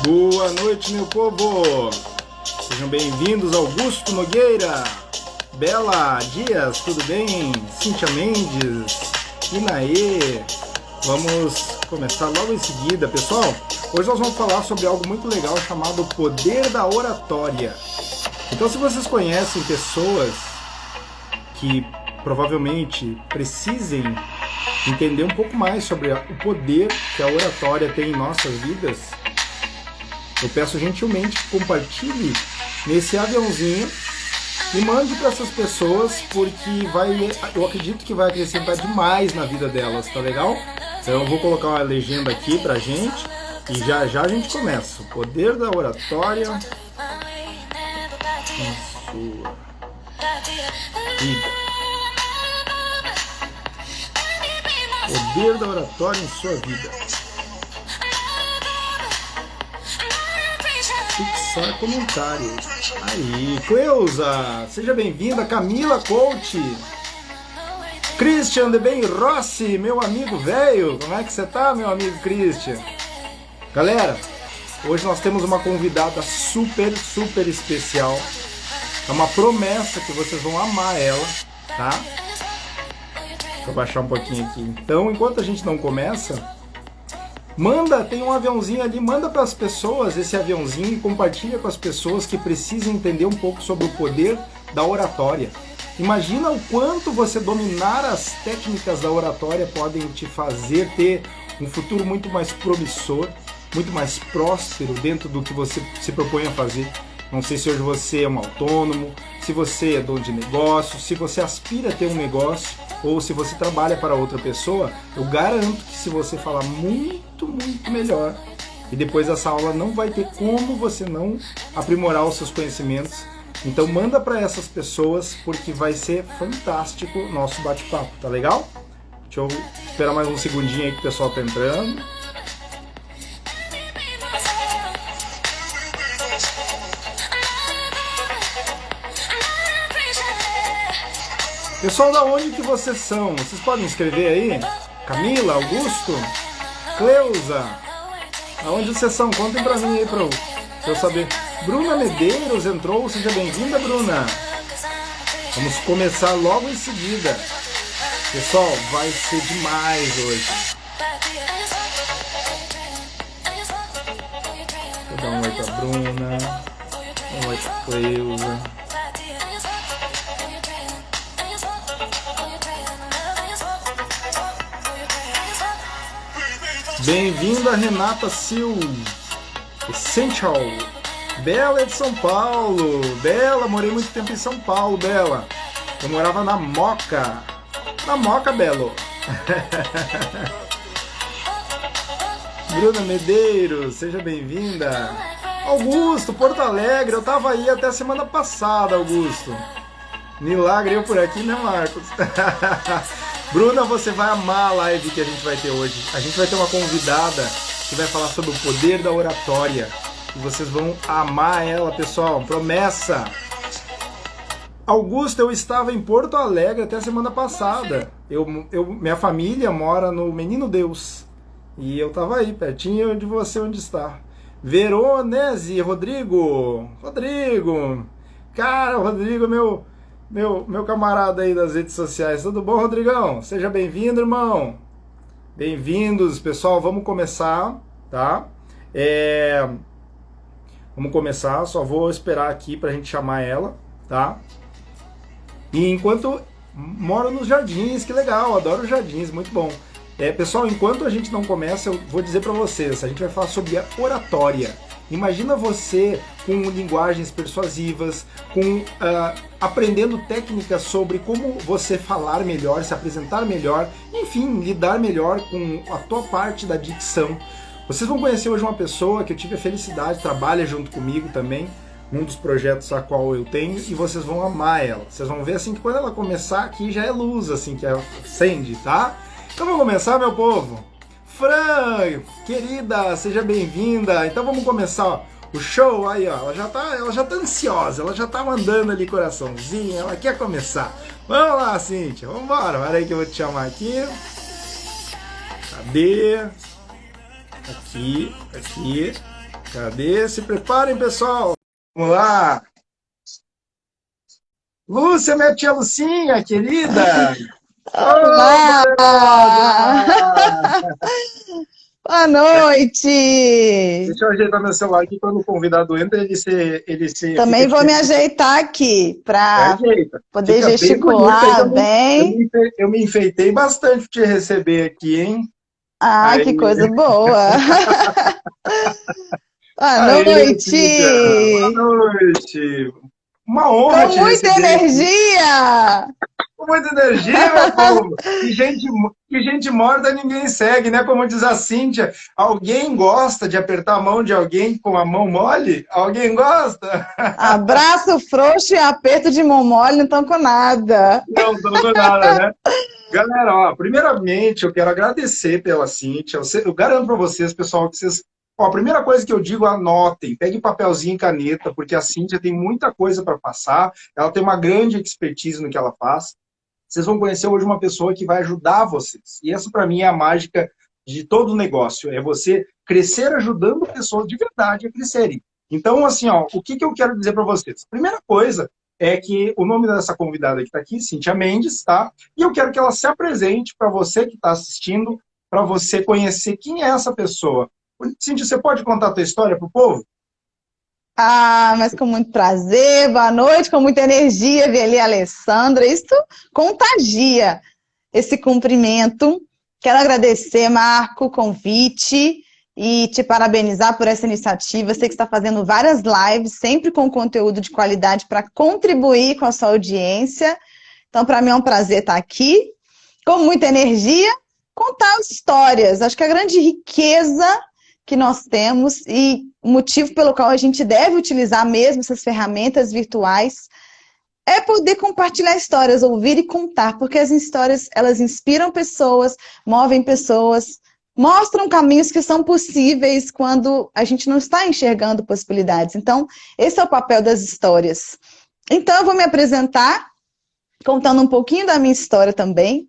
Boa noite, meu povo! Sejam bem-vindos, Augusto Nogueira, Bela Dias, tudo bem? Cíntia Mendes, Inaê. Vamos começar logo em seguida, pessoal. Hoje nós vamos falar sobre algo muito legal chamado poder da oratória. Então, se vocês conhecem pessoas que provavelmente precisem entender um pouco mais sobre o poder que a oratória tem em nossas vidas, eu peço gentilmente que compartilhe nesse aviãozinho e mande para essas pessoas, porque eu acredito que vai acrescentar demais na vida delas, tá legal? Então eu vou colocar uma legenda aqui pra gente e já já a gente começa. O poder da oratória em sua vida. Poder da oratória em sua vida. Fixar comentário. Aí, Cleusa, seja bem-vinda. Camila Coach, Christian de Ben Rossi, meu amigo velho. Como é que você tá, meu amigo Christian? Galera, hoje nós temos uma convidada super especial. É uma promessa que vocês vão amar ela, tá? Deixa eu baixar um pouquinho aqui. Então, enquanto a gente não começa, tem um aviãozinho ali, manda para as pessoas esse aviãozinho e compartilha com as pessoas que precisam entender um pouco sobre o poder da oratória. Imagina o quanto você dominar as técnicas da oratória podem te fazer ter um futuro muito mais promissor, muito mais próspero dentro do que você se propõe a fazer. Não sei se hoje você é um autônomo, se você é dono de negócio, se você aspira a ter um negócio ou se você trabalha para outra pessoa, eu garanto que se você falar muito melhor e depois dessa aula não vai ter como você não aprimorar os seus conhecimentos. Então manda para essas pessoas porque vai ser fantástico o nosso bate-papo, tá legal? Deixa eu esperar mais um segundinho aí que o pessoal tá entrando. Pessoal, da onde que vocês são? Vocês podem escrever aí? Camila, Augusto, Cleusa, aonde vocês são? Contem pra mim aí pra eu saber. Bruna Medeiros entrou, seja bem-vinda, Bruna. Vamos começar logo em seguida. Pessoal, vai ser demais hoje. Vou dar um oi pra Bruna, um oi pra Cleusa. Bem-vinda, Renata Silva, Essential, Bela é de São Paulo. Bela, morei muito tempo em São Paulo, Bela. Eu morava na Moca. Na Moca, Belo. Bruna Medeiros, seja bem-vinda. Augusto, Porto Alegre, eu tava aí até a semana passada, Augusto. Milagre eu por aqui, né, Marcos? Bruna, você vai amar a live que a gente vai ter hoje. A gente vai ter uma convidada que vai falar sobre o poder da oratória. E vocês vão amar ela, pessoal. Promessa! Augusto, eu estava em Porto Alegre até a semana passada. Minha família mora no Menino Deus. E eu estava aí, pertinho de você onde está. Veronese, Rodrigo. Cara, o Rodrigo, meu camarada aí das redes sociais. Tudo bom, Rodrigão? Seja bem-vindo, irmão. Bem-vindos, pessoal. Vamos começar, tá? Vamos começar. Só vou esperar aqui pra gente chamar ela, tá? E enquanto moro nos jardins, que legal. Adoro os jardins, muito bom. Pessoal, enquanto a gente não começa, eu vou dizer pra vocês. A gente vai falar sobre a oratória. Imagina você com linguagens persuasivas, aprendendo técnicas sobre como você falar melhor, se apresentar melhor, enfim, lidar melhor com a tua parte da dicção. Vocês vão conhecer hoje uma pessoa que eu tive a felicidade, trabalha junto comigo também, num dos projetos a qual eu tenho, e vocês vão amar ela. Vocês vão ver assim que quando ela começar aqui já é luz, assim, que ela acende, tá? Então vamos começar, meu povo? Fran, querida, seja bem-vinda. Então vamos começar, ó, o show aí, ó. Ela já tá ansiosa, ela já tá mandando ali coraçãozinho, ela quer começar. Vamos lá, Cíntia, vamos embora. Olha aí que eu vou te chamar aqui. Cadê? Aqui. Cadê? Se preparem, pessoal. Vamos lá. Lúcia, minha tia Lucinha, querida. Ô, Olá! poderosa! Boa noite! Deixa eu ajeitar meu celular aqui quando o convidado entra, fica Também vou me diferente. ajeitar aqui para Ajeita. poder Fica bem bonito. Aí gesticular bem. eu me enfeitei bastante para te receber aqui, hein? Ah, Aí, que coisa boa! Boa aí, Cíntia. Boa noite! noite. Uma honra Com te muita receber aqui. energia! Com muita energia, meu povo. Que gente morta ninguém segue, né? Como diz a Cíntia, alguém gosta de apertar a mão de alguém com a mão mole? Alguém gosta? Abraço frouxo e aperto de mão mole, não estão com nada. Não, tô nada, né? Galera, ó, primeiramente eu quero agradecer pela Cíntia. Eu garanto para vocês, pessoal, que vocês. Ó, a primeira coisa que eu digo, anotem, peguem papelzinho e caneta, porque a Cíntia tem muita coisa para passar, ela tem uma grande expertise no que ela faz. Vocês vão conhecer hoje uma pessoa que vai ajudar vocês. E essa, para mim, é a mágica de todo o negócio. É você crescer ajudando pessoas de verdade a crescerem. Então, assim, ó, o que eu quero dizer para vocês? Primeira coisa é que o nome dessa convidada que está aqui, Cíntia Mendes, tá? E eu quero que ela se apresente para você que está assistindo, para você conhecer quem é essa pessoa. Cíntia, você pode contar a tua história para o povo? Ah, mas com muito prazer, boa noite, com muita energia, vi ali a Alessandra, isso contagia esse cumprimento. Quero agradecer, Marco, o convite e te parabenizar por essa iniciativa. Sei que está fazendo várias lives, sempre com conteúdo de qualidade para contribuir com a sua audiência. Então, para mim é um prazer estar aqui, com muita energia, contar histórias. Acho que a grande riqueza que nós temos e o motivo pelo qual a gente deve utilizar mesmo essas ferramentas virtuais é poder compartilhar histórias, ouvir e contar, porque as histórias, elas inspiram pessoas, movem pessoas, mostram caminhos que são possíveis quando a gente não está enxergando possibilidades. Então, esse é o papel das histórias. Então, eu vou me apresentar contando um pouquinho da minha história também.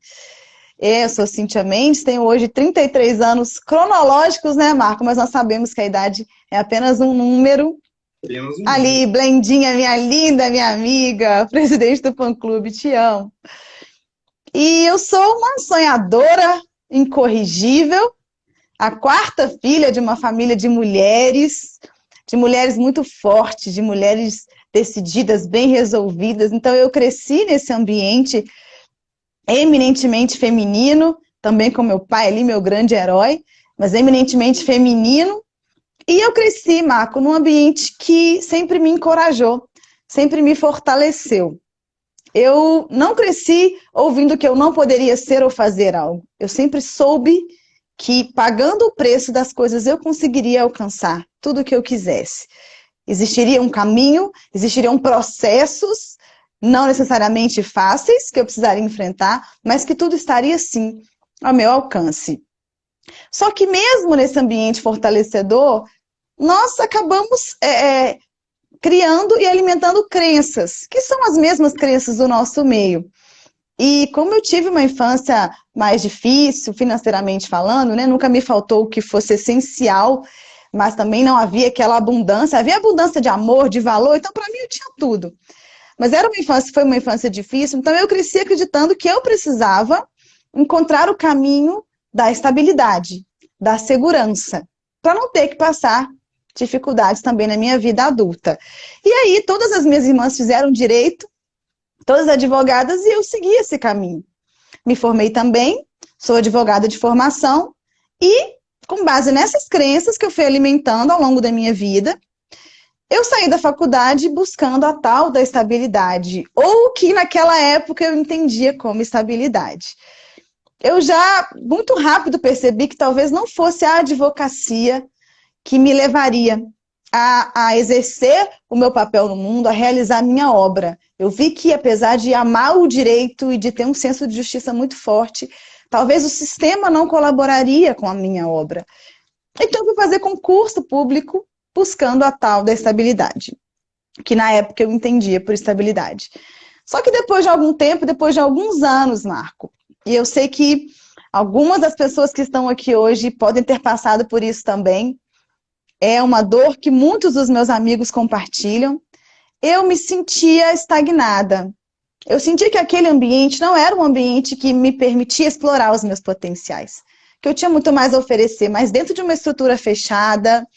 Eu sou Cíntia Mendes, tenho hoje 33 anos cronológicos, né, Marco? Mas nós sabemos que a idade é apenas um número. Temos um Ali, Blendinha, minha linda, minha amiga, presidente do fã-clube, te amo. E eu sou uma sonhadora incorrigível, a quarta filha de uma família de mulheres muito fortes, de mulheres decididas, bem resolvidas. Então eu cresci nesse ambiente eminentemente feminino, também com meu pai ali, meu grande herói, mas eminentemente feminino. E eu cresci, Marco, num ambiente que sempre me encorajou, sempre me fortaleceu. Eu não cresci ouvindo que eu não poderia ser ou fazer algo. Eu sempre soube que, pagando o preço das coisas, eu conseguiria alcançar tudo o que eu quisesse. Existiria um caminho, existiriam processos, não necessariamente fáceis, que eu precisaria enfrentar, mas que tudo estaria, sim, ao meu alcance. Só que mesmo nesse ambiente fortalecedor, nós acabamos criando e alimentando crenças, que são as mesmas crenças do nosso meio. E como eu tive uma infância mais difícil, financeiramente falando, né, nunca me faltou o que fosse essencial, mas também não havia aquela abundância, havia abundância de amor, de valor, então para mim eu tinha tudo. Mas foi uma infância difícil, então eu cresci acreditando que eu precisava encontrar o caminho da estabilidade, da segurança, para não ter que passar dificuldades também na minha vida adulta. E aí todas as minhas irmãs fizeram direito, todas advogadas, e eu segui esse caminho. Me formei também, sou advogada de formação, e com base nessas crenças que eu fui alimentando ao longo da minha vida, eu saí da faculdade buscando a tal da estabilidade, ou o que naquela época eu entendia como estabilidade. Eu já, muito rápido, percebi que talvez não fosse a advocacia que me levaria a exercer o meu papel no mundo, a realizar a minha obra. Eu vi que, apesar de amar o direito e de ter um senso de justiça muito forte, talvez o sistema não colaboraria com a minha obra. Então, eu fui fazer concurso público buscando a tal da estabilidade, que na época eu entendia por estabilidade. Só que depois de algum tempo, depois de alguns anos, Marco, e eu sei que algumas das pessoas que estão aqui hoje podem ter passado por isso também, é uma dor que muitos dos meus amigos compartilham. Eu me sentia estagnada. Eu sentia que aquele ambiente não era um ambiente que me permitia explorar os meus potenciais, que eu tinha muito mais a oferecer, mas dentro de uma estrutura fechada,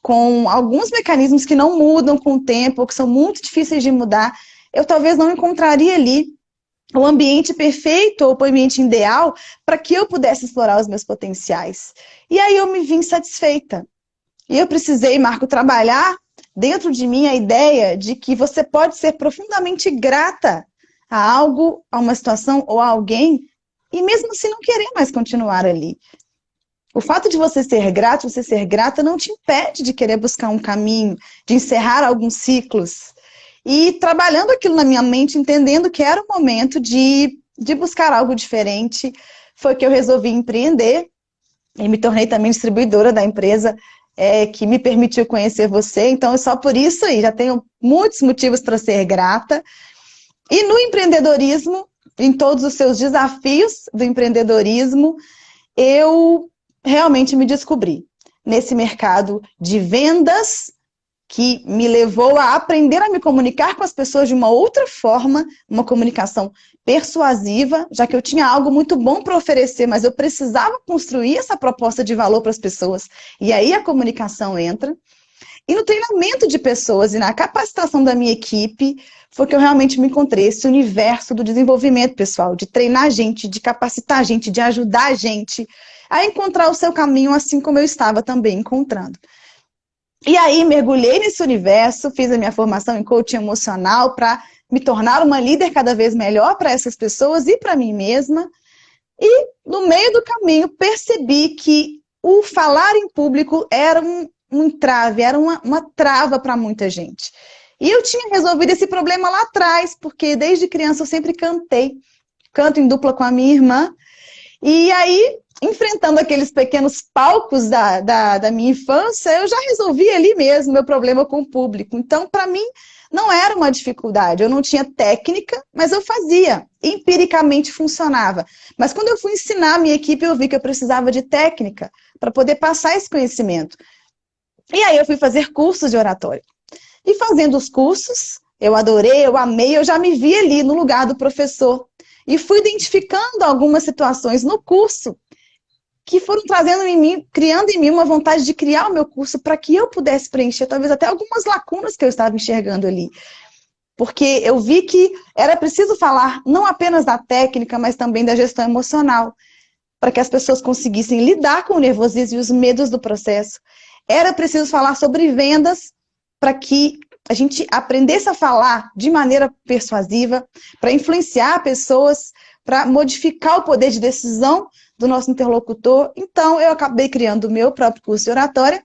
com alguns mecanismos que não mudam com o tempo, que são muito difíceis de mudar, eu talvez não encontraria ali o ambiente perfeito ou o ambiente ideal para que eu pudesse explorar os meus potenciais. E aí eu me vi insatisfeita. E eu precisei, Marco, trabalhar dentro de mim a ideia de que você pode ser profundamente grata a algo, a uma situação ou a alguém, e mesmo assim não querer mais continuar ali. O fato de você ser grato, você ser grata, não te impede de querer buscar um caminho, de encerrar alguns ciclos. E trabalhando aquilo na minha mente, entendendo que era o momento de buscar algo diferente, foi que eu resolvi empreender e me tornei também distribuidora da empresa que me permitiu conhecer você. Então, é só por isso aí, já tenho muitos motivos para ser grata. E no empreendedorismo, em todos os seus desafios do empreendedorismo, eu realmente me descobri nesse mercado de vendas que me levou a aprender a me comunicar com as pessoas de uma outra forma, uma comunicação persuasiva, já que eu tinha algo muito bom para oferecer, mas eu precisava construir essa proposta de valor para as pessoas. E aí a comunicação entra. E no treinamento de pessoas e na capacitação da minha equipe, foi que eu realmente me encontrei esse universo do desenvolvimento pessoal, de treinar a gente, de capacitar a gente, de ajudar a gente a encontrar o seu caminho, assim como eu estava também encontrando. E aí mergulhei nesse universo, fiz a minha formação em coaching emocional para me tornar uma líder cada vez melhor para essas pessoas e para mim mesma. E no meio do caminho percebi que o falar em público era um entrave, era uma trava para muita gente. E eu tinha resolvido esse problema lá atrás, porque desde criança eu sempre cantei. Canto em dupla com a minha irmã. E aí, enfrentando aqueles pequenos palcos da minha infância, eu já resolvi ali mesmo meu problema com o público. Então, para mim, não era uma dificuldade. Eu não tinha técnica, mas eu fazia. Empiricamente funcionava. Mas quando eu fui ensinar a minha equipe, eu vi que eu precisava de técnica para poder passar esse conhecimento. E aí eu fui fazer cursos de oratória. E fazendo os cursos, eu adorei, eu amei, eu já me vi ali no lugar do professor. E fui identificando algumas situações no curso que foram trazendo em mim, criando em mim uma vontade de criar o meu curso para que eu pudesse preencher talvez até algumas lacunas que eu estava enxergando ali. Porque eu vi que era preciso falar não apenas da técnica, mas também da gestão emocional, para que as pessoas conseguissem lidar com o nervosismo e os medos do processo. Era preciso falar sobre vendas para que a gente aprendesse a falar de maneira persuasiva, para influenciar pessoas, para modificar o poder de decisão do nosso interlocutor. Então, eu acabei criando o meu próprio curso de oratória,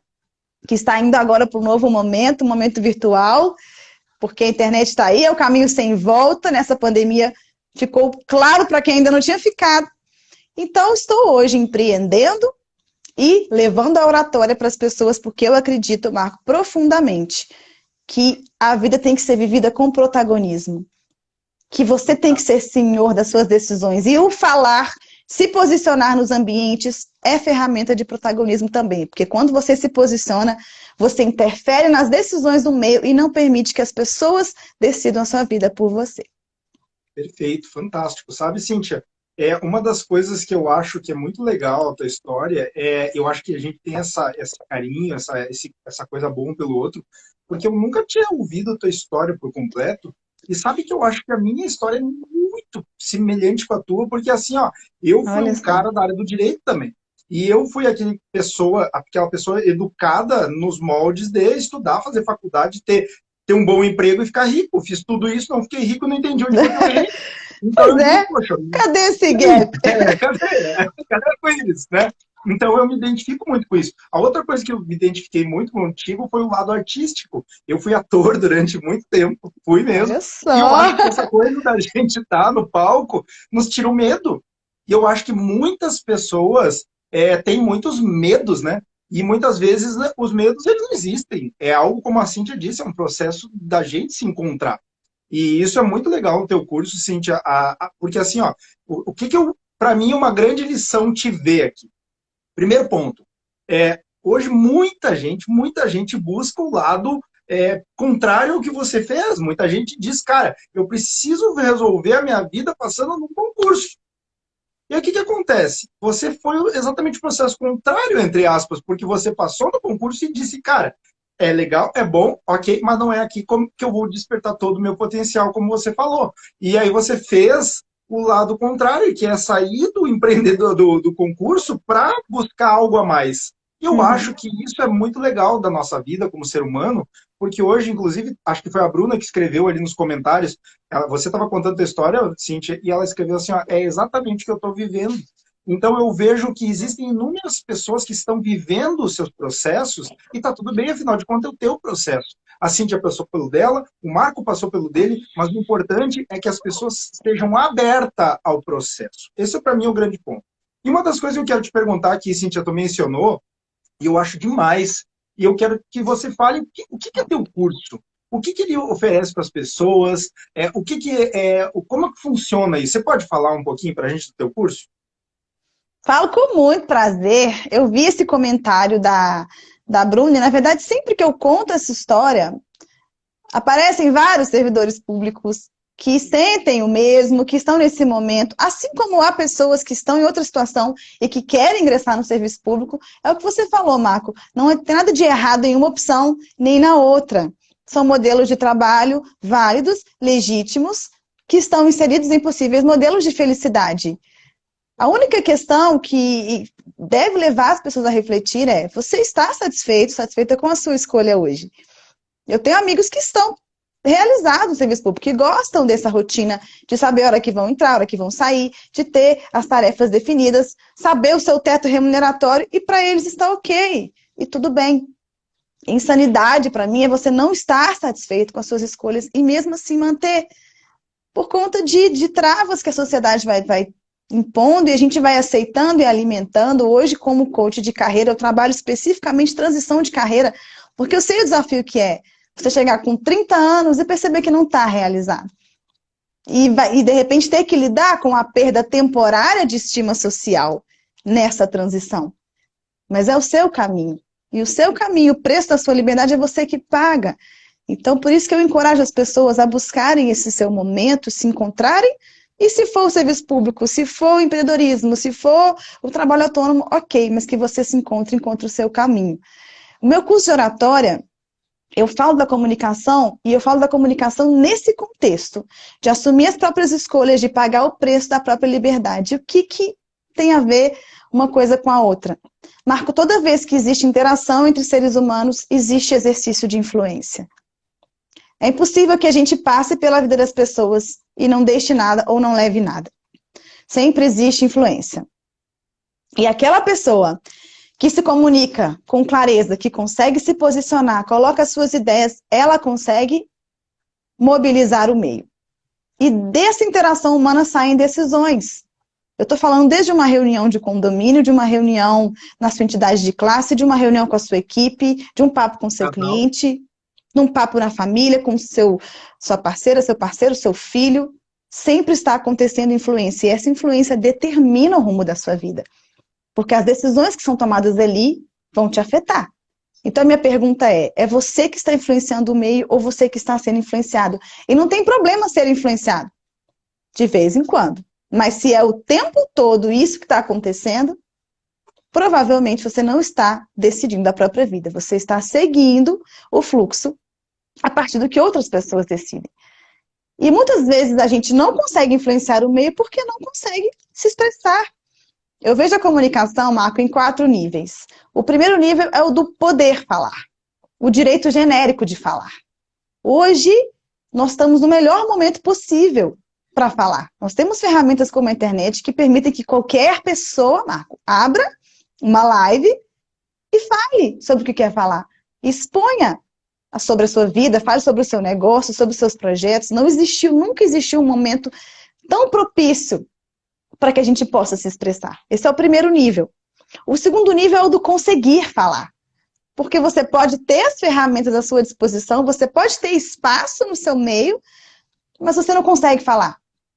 que está indo agora para um novo momento, um momento virtual, porque a internet está aí, é o caminho sem volta. Nessa pandemia ficou claro para quem ainda não tinha ficado. Então, estou hoje empreendendo e levando a oratória para as pessoas, porque eu acredito, Marco, profundamente, que a vida tem que ser vivida com protagonismo, que você tem que ser senhor das suas decisões, e o falar, se posicionar nos ambientes, é ferramenta de protagonismo também, porque quando você se posiciona, você interfere nas decisões do meio e não permite que as pessoas decidam a sua vida por você. Perfeito, fantástico. Sabe, Cíntia, uma das coisas que eu acho que é muito legal a tua história, eu acho que a gente tem essa carinho, essa coisa boa um pelo outro, porque eu nunca tinha ouvido a tua história por completo, e sabe que eu acho que a minha história é muito semelhante com a tua, porque assim, ó, eu fui um cara da área do direito também, e eu fui aquela pessoa educada nos moldes de estudar, fazer faculdade, ter um bom emprego e ficar rico. Fiz tudo isso, não fiquei rico, não entendi onde foi que eu errei. Então, pois é, poxa, cadê esse gap? Cadê com eles, né? Então, eu me identifico muito com isso. A outra coisa que eu me identifiquei muito contigo foi o lado artístico. Eu fui ator durante muito tempo, fui mesmo. Olha só. E eu acho que essa coisa da gente estar no palco nos tira o medo. E eu acho que muitas pessoas têm muitos medos, né? E muitas vezes, né, os medos, eles não existem. É algo, como a Cíntia disse, é um processo da gente se encontrar. E isso é muito legal no teu curso, Cíntia, porque assim, ó, para mim, é uma grande lição te ver aqui. Primeiro ponto, Hoje, muita gente busca o lado contrário ao que você fez. Muita gente diz, cara, eu preciso resolver a minha vida passando num concurso. E aí, o que acontece? Você foi exatamente o processo contrário, entre aspas, porque você passou no concurso e disse, cara, é legal, é bom, ok, mas não é aqui como que eu vou despertar todo o meu potencial, como você falou. E aí você fez o lado contrário, que é sair do empreendedor do concurso para buscar algo a mais. E eu acho que isso é muito legal da nossa vida como ser humano, porque hoje, inclusive, acho que foi a Bruna que escreveu ali nos comentários, você estava contando a história, Cíntia, e ela escreveu assim, ó, é exatamente o que eu estou vivendo. Então eu vejo que existem inúmeras pessoas que estão vivendo os seus processos e está tudo bem, afinal de contas, é o teu processo. A Cíntia passou pelo dela, o Marco passou pelo dele, mas o importante é que as pessoas estejam abertas ao processo. Esse, para mim, é o grande ponto. E uma das coisas que eu quero te perguntar, que a Cíntia tu mencionou, e eu acho demais, e eu quero que você fale o que é teu curso? O que ele oferece para as pessoas? Como é que funciona isso? Você pode falar um pouquinho para a gente do teu curso? Falo com muito prazer. Eu vi esse comentário da Bruna, e, na verdade, sempre que eu conto essa história, aparecem vários servidores públicos que sentem o mesmo, que estão nesse momento, assim como há pessoas que estão em outra situação e que querem ingressar no serviço público. É o que você falou, Marco, não tem nada de errado em uma opção nem na outra. São modelos de trabalho válidos, legítimos, que estão inseridos em possíveis modelos de felicidade. A única questão que deve levar as pessoas a refletir é: você está satisfeito, satisfeita com a sua escolha hoje? Eu tenho amigos que estão realizados no serviço público, que gostam dessa rotina de saber a hora que vão entrar, a hora que vão sair, de ter as tarefas definidas, saber o seu teto remuneratório, e para eles está ok, e tudo bem. Insanidade, para mim, é você não estar satisfeito com as suas escolhas e mesmo assim manter, por conta de travas que a sociedade vai impondo e a gente vai aceitando e alimentando. Hoje, como coach de carreira, eu trabalho especificamente transição de carreira, porque eu sei o desafio que é você chegar com 30 anos e perceber que não está realizado. E, de repente, ter que lidar com a perda temporária de estima social nessa transição. Mas é o seu caminho. E o seu caminho, o preço da sua liberdade é você que paga. Então, por isso que eu encorajo as pessoas a buscarem esse seu momento, se encontrarem. E se for o serviço público, se for o empreendedorismo, se for o trabalho autônomo, ok, mas que você se encontre o seu caminho. O meu curso de oratória, eu falo da comunicação, e eu falo da comunicação nesse contexto, de assumir as próprias escolhas, de pagar o preço da própria liberdade. O que tem a ver uma coisa com a outra? Marco, toda vez que existe interação entre seres humanos, existe exercício de influência. É impossível que a gente passe pela vida das pessoas e não deixe nada ou não leve nada. Sempre existe influência. E aquela pessoa que se comunica com clareza, que consegue se posicionar, coloca as suas ideias, ela consegue mobilizar o meio. E dessa interação humana saem decisões. Eu estou falando desde uma reunião de condomínio, de uma reunião na sua entidade de classe, de uma reunião com a sua equipe, de um papo com seu cliente, de um papo na família, com sua parceira, seu parceiro, seu filho. Sempre está acontecendo influência, e essa influência determina o rumo da sua vida. Porque as decisões que são tomadas ali vão te afetar. Então, a minha pergunta é você que está influenciando o meio ou você que está sendo influenciado? E não tem problema ser influenciado, de vez em quando. Mas se é o tempo todo isso que está acontecendo, provavelmente você não está decidindo a própria vida. Você está seguindo o fluxo a partir do que outras pessoas decidem. E muitas vezes a gente não consegue influenciar o meio porque não consegue se expressar. Eu vejo a comunicação, Marco, em 4 níveis. O primeiro nível é o do poder falar, o direito genérico de falar. Hoje, nós estamos no melhor momento possível para falar. Nós temos ferramentas como a internet que permitem que qualquer pessoa, Marco, abra uma live e fale sobre o que quer falar. Exponha sobre a sua vida, fale sobre o seu negócio, sobre os seus projetos. Nunca existiu um momento tão propício para que a gente possa se expressar. Esse é o primeiro nível. O segundo nível é o do conseguir falar. Porque você pode ter as ferramentas à sua disposição, você pode ter espaço no seu meio, mas você não consegue falar.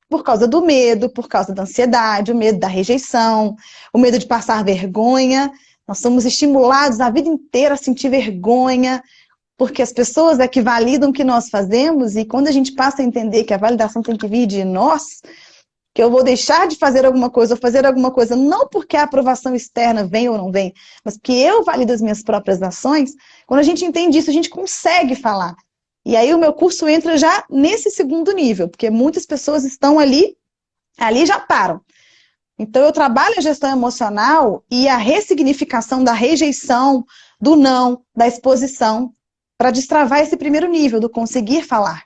Por causa do medo, por causa da ansiedade, o medo da rejeição, o medo de passar vergonha. Nós somos estimulados a vida inteira a sentir vergonha, porque as pessoas é que validam o que nós fazemos, e quando a gente passa a entender que a validação tem que vir de nós, que eu vou deixar de fazer alguma coisa, ou fazer alguma coisa, não porque a aprovação externa vem ou não vem, mas porque eu valido as minhas próprias ações, quando a gente entende isso, a gente consegue falar. E aí o meu curso entra já nesse segundo nível, porque muitas pessoas estão ali já param. Então eu trabalho a gestão emocional e a ressignificação da rejeição, do não, da exposição, para destravar esse primeiro nível, do conseguir falar.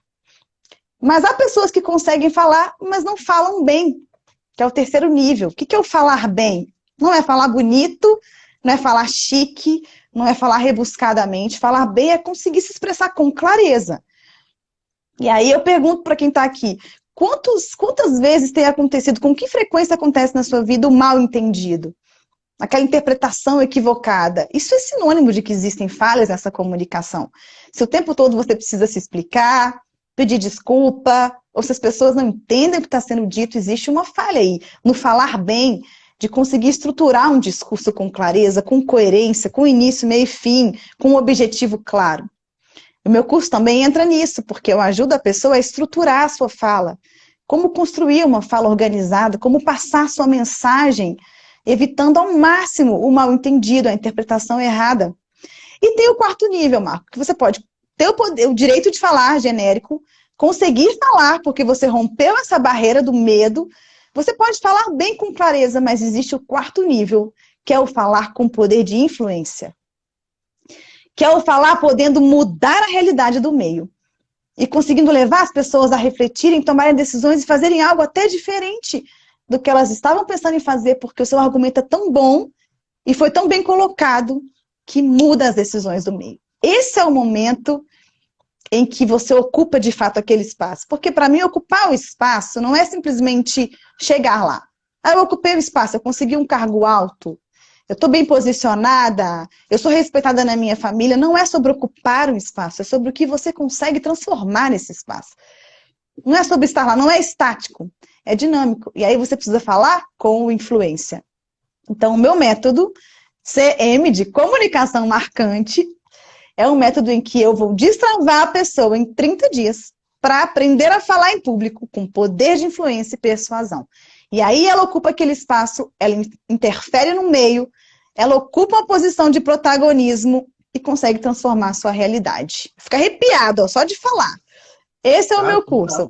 Mas há pessoas que conseguem falar, mas não falam bem, que é o terceiro nível. O que é o falar bem? Não é falar bonito, não é falar chique, não é falar rebuscadamente. Falar bem é conseguir se expressar com clareza. E aí eu pergunto para quem está aqui, quantas vezes tem acontecido, com que frequência acontece na sua vida o mal entendido? Aquela interpretação equivocada. Isso é sinônimo de que existem falhas nessa comunicação. Se o tempo todo você precisa se explicar, pedir desculpa, ou se as pessoas não entendem o que está sendo dito, existe uma falha aí no falar bem, de conseguir estruturar um discurso com clareza, com coerência, com início, meio e fim, com um objetivo claro. O meu curso também entra nisso, porque eu ajudo a pessoa a estruturar a sua fala, como construir uma fala organizada, como passar sua mensagem, evitando ao máximo o mal-entendido, a interpretação errada. E tem o quarto nível, Marco, que você pode ter o direito de falar genérico, conseguir falar porque você rompeu essa barreira do medo, você pode falar bem com clareza, mas existe o quarto nível, que é o falar com poder de influência. Que é o falar podendo mudar a realidade do meio. E conseguindo levar as pessoas a refletirem, tomarem decisões e fazerem algo até diferente do que elas estavam pensando em fazer, porque o seu argumento é tão bom e foi tão bem colocado que muda as decisões do meio. Esse é o momento em que você ocupa de fato aquele espaço. Porque para mim ocupar o espaço não é simplesmente chegar lá. Eu ocupei o espaço, eu consegui um cargo alto, eu estou bem posicionada, eu sou respeitada na minha família. Não é sobre ocupar um espaço, é sobre o que você consegue transformar nesse espaço. Não é sobre estar lá, não é estático, é dinâmico. E aí você precisa falar com influência. Então, o meu método, CM, de comunicação marcante, é um método em que eu vou destravar a pessoa em 30 dias para aprender a falar em público com poder de influência e persuasão. E aí ela ocupa aquele espaço, ela interfere no meio, ela ocupa uma posição de protagonismo e consegue transformar a sua realidade. Fica arrepiado, ó, só de falar. Esse é o meu curso.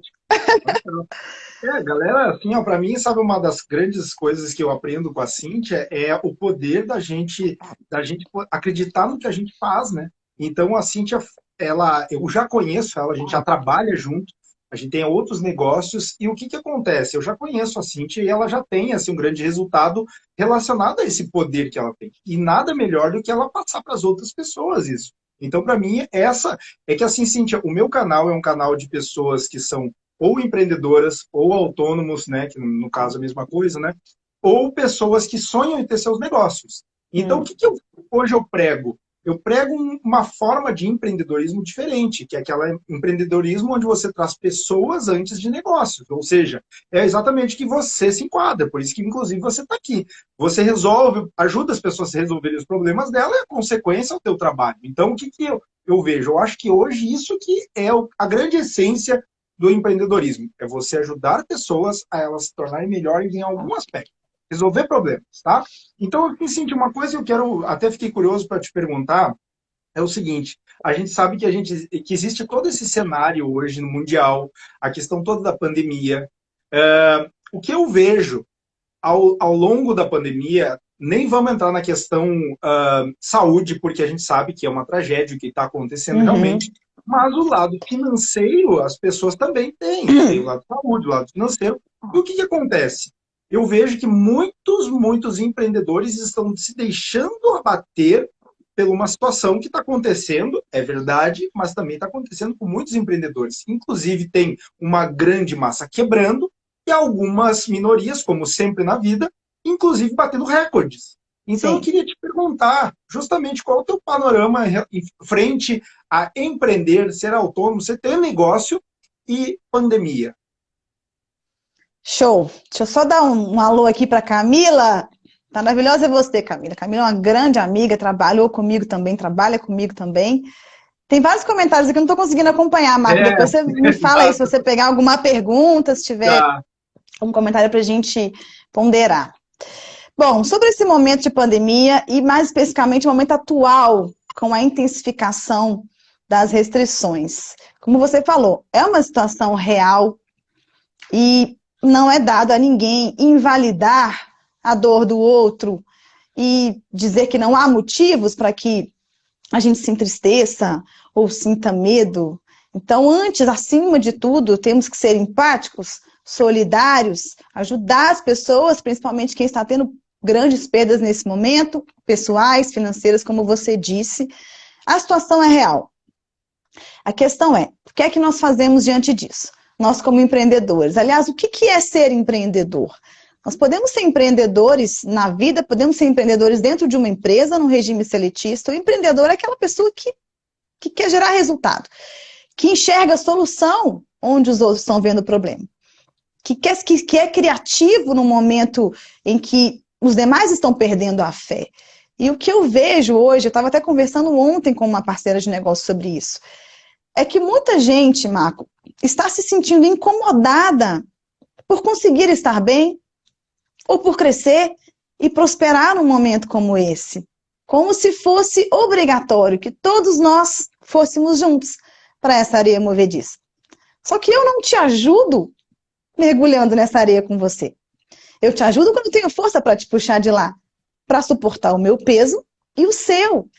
Galera, assim, ó, para mim, sabe, uma das grandes coisas que eu aprendo com a Cíntia é o poder da gente acreditar no que a gente faz, né? Então, a Cíntia, eu já conheço ela, a gente já trabalha junto, a gente tem outros negócios, e o que acontece? Eu já conheço a Cíntia e ela já tem, assim, um grande resultado relacionado a esse poder que ela tem. E nada melhor do que ela passar para as outras pessoas isso. Então, para mim, é que, assim, Cíntia, o meu canal é um canal de pessoas que são ou empreendedoras, ou autônomos, né, que no caso é a mesma coisa, né, ou pessoas que sonham em ter seus negócios. Então, o que hoje eu prego? Eu prego uma forma de empreendedorismo diferente, que é aquele empreendedorismo onde você traz pessoas antes de negócios. Ou seja, é exatamente que você se enquadra, por isso que, inclusive, você está aqui. Você ajuda as pessoas a resolverem os problemas dela e a consequência é o teu trabalho. Então, o que eu vejo? Eu acho que hoje isso que é a grande essência do empreendedorismo. É você ajudar pessoas a elas se tornarem melhores em algum aspecto. Resolver problemas, tá? Então, eu me senti uma coisa que até fiquei curioso para te perguntar, é o seguinte, a gente sabe que existe todo esse cenário hoje no mundial, a questão toda da pandemia. O que eu vejo ao longo da pandemia, nem vamos entrar na questão saúde, porque a gente sabe que é uma tragédia o que está acontecendo realmente, mas o lado financeiro as pessoas também têm. Tem o lado saúde, o lado financeiro. E o que acontece? Eu vejo que muitos empreendedores estão se deixando abater por uma situação que está acontecendo, é verdade, mas também está acontecendo com muitos empreendedores. Inclusive, tem uma grande massa quebrando e algumas minorias, como sempre na vida, inclusive batendo recordes. Então, eu queria te perguntar justamente qual é o teu panorama em frente a empreender, ser autônomo, você ter negócio e pandemia. Show! Deixa eu só dar um alô aqui para Camila. Maravilhosa é você, Camila. Camila é uma grande amiga, trabalha comigo também. Tem vários comentários aqui que eu não estou conseguindo acompanhar, Marco. Depois você me fala aí se você pegar alguma pergunta, se tiver um comentário para a gente ponderar. Bom, sobre esse momento de pandemia e mais especificamente o momento atual, com a intensificação das restrições. Como você falou, é uma situação real e não é dado a ninguém invalidar a dor do outro e dizer que não há motivos para que a gente se entristeça ou sinta medo. Então, antes, acima de tudo, temos que ser empáticos, solidários, ajudar as pessoas, principalmente quem está tendo grandes perdas nesse momento, pessoais, financeiras, como você disse. A situação é real. A questão é, o que é que nós fazemos diante disso? Nós como empreendedores. Aliás, o que é ser empreendedor? Nós podemos ser empreendedores na vida, podemos ser empreendedores dentro de uma empresa, num regime seletista. O empreendedor é aquela pessoa que quer gerar resultado, que enxerga a solução onde os outros estão vendo o problema, que é criativo no momento em que os demais estão perdendo a fé. E o que eu vejo hoje, eu estava até conversando ontem com uma parceira de negócio sobre isso, é que muita gente, Marco, está se sentindo incomodada por conseguir estar bem ou por crescer e prosperar num momento como esse. Como se fosse obrigatório que todos nós fôssemos juntos para essa areia movediça. Só que eu não te ajudo mergulhando nessa areia com você. Eu te ajudo quando eu tenho força para te puxar de lá, para suportar o meu peso e o seu.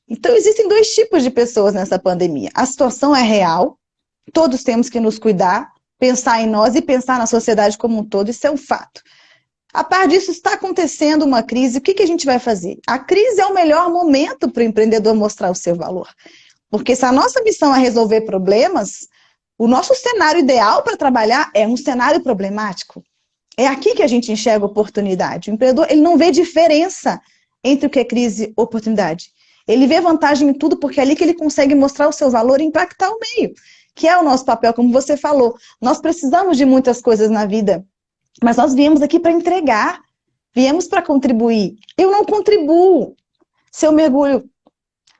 Então, existem dois tipos de pessoas nessa pandemia. A situação é real, todos temos que nos cuidar, pensar em nós e pensar na sociedade como um todo, isso é um fato. A par disso, está acontecendo uma crise, o que a gente vai fazer? A crise é o melhor momento para o empreendedor mostrar o seu valor. Porque se a nossa missão é resolver problemas, o nosso cenário ideal para trabalhar é um cenário problemático. É aqui que a gente enxerga oportunidade. O empreendedor, ele não vê diferença entre o que é crise e oportunidade. Ele vê vantagem em tudo porque é ali que ele consegue mostrar o seu valor e impactar o meio, que é o nosso papel, como você falou. Nós precisamos de muitas coisas na vida, mas nós viemos aqui para entregar, viemos para contribuir. Eu não contribuo se eu mergulho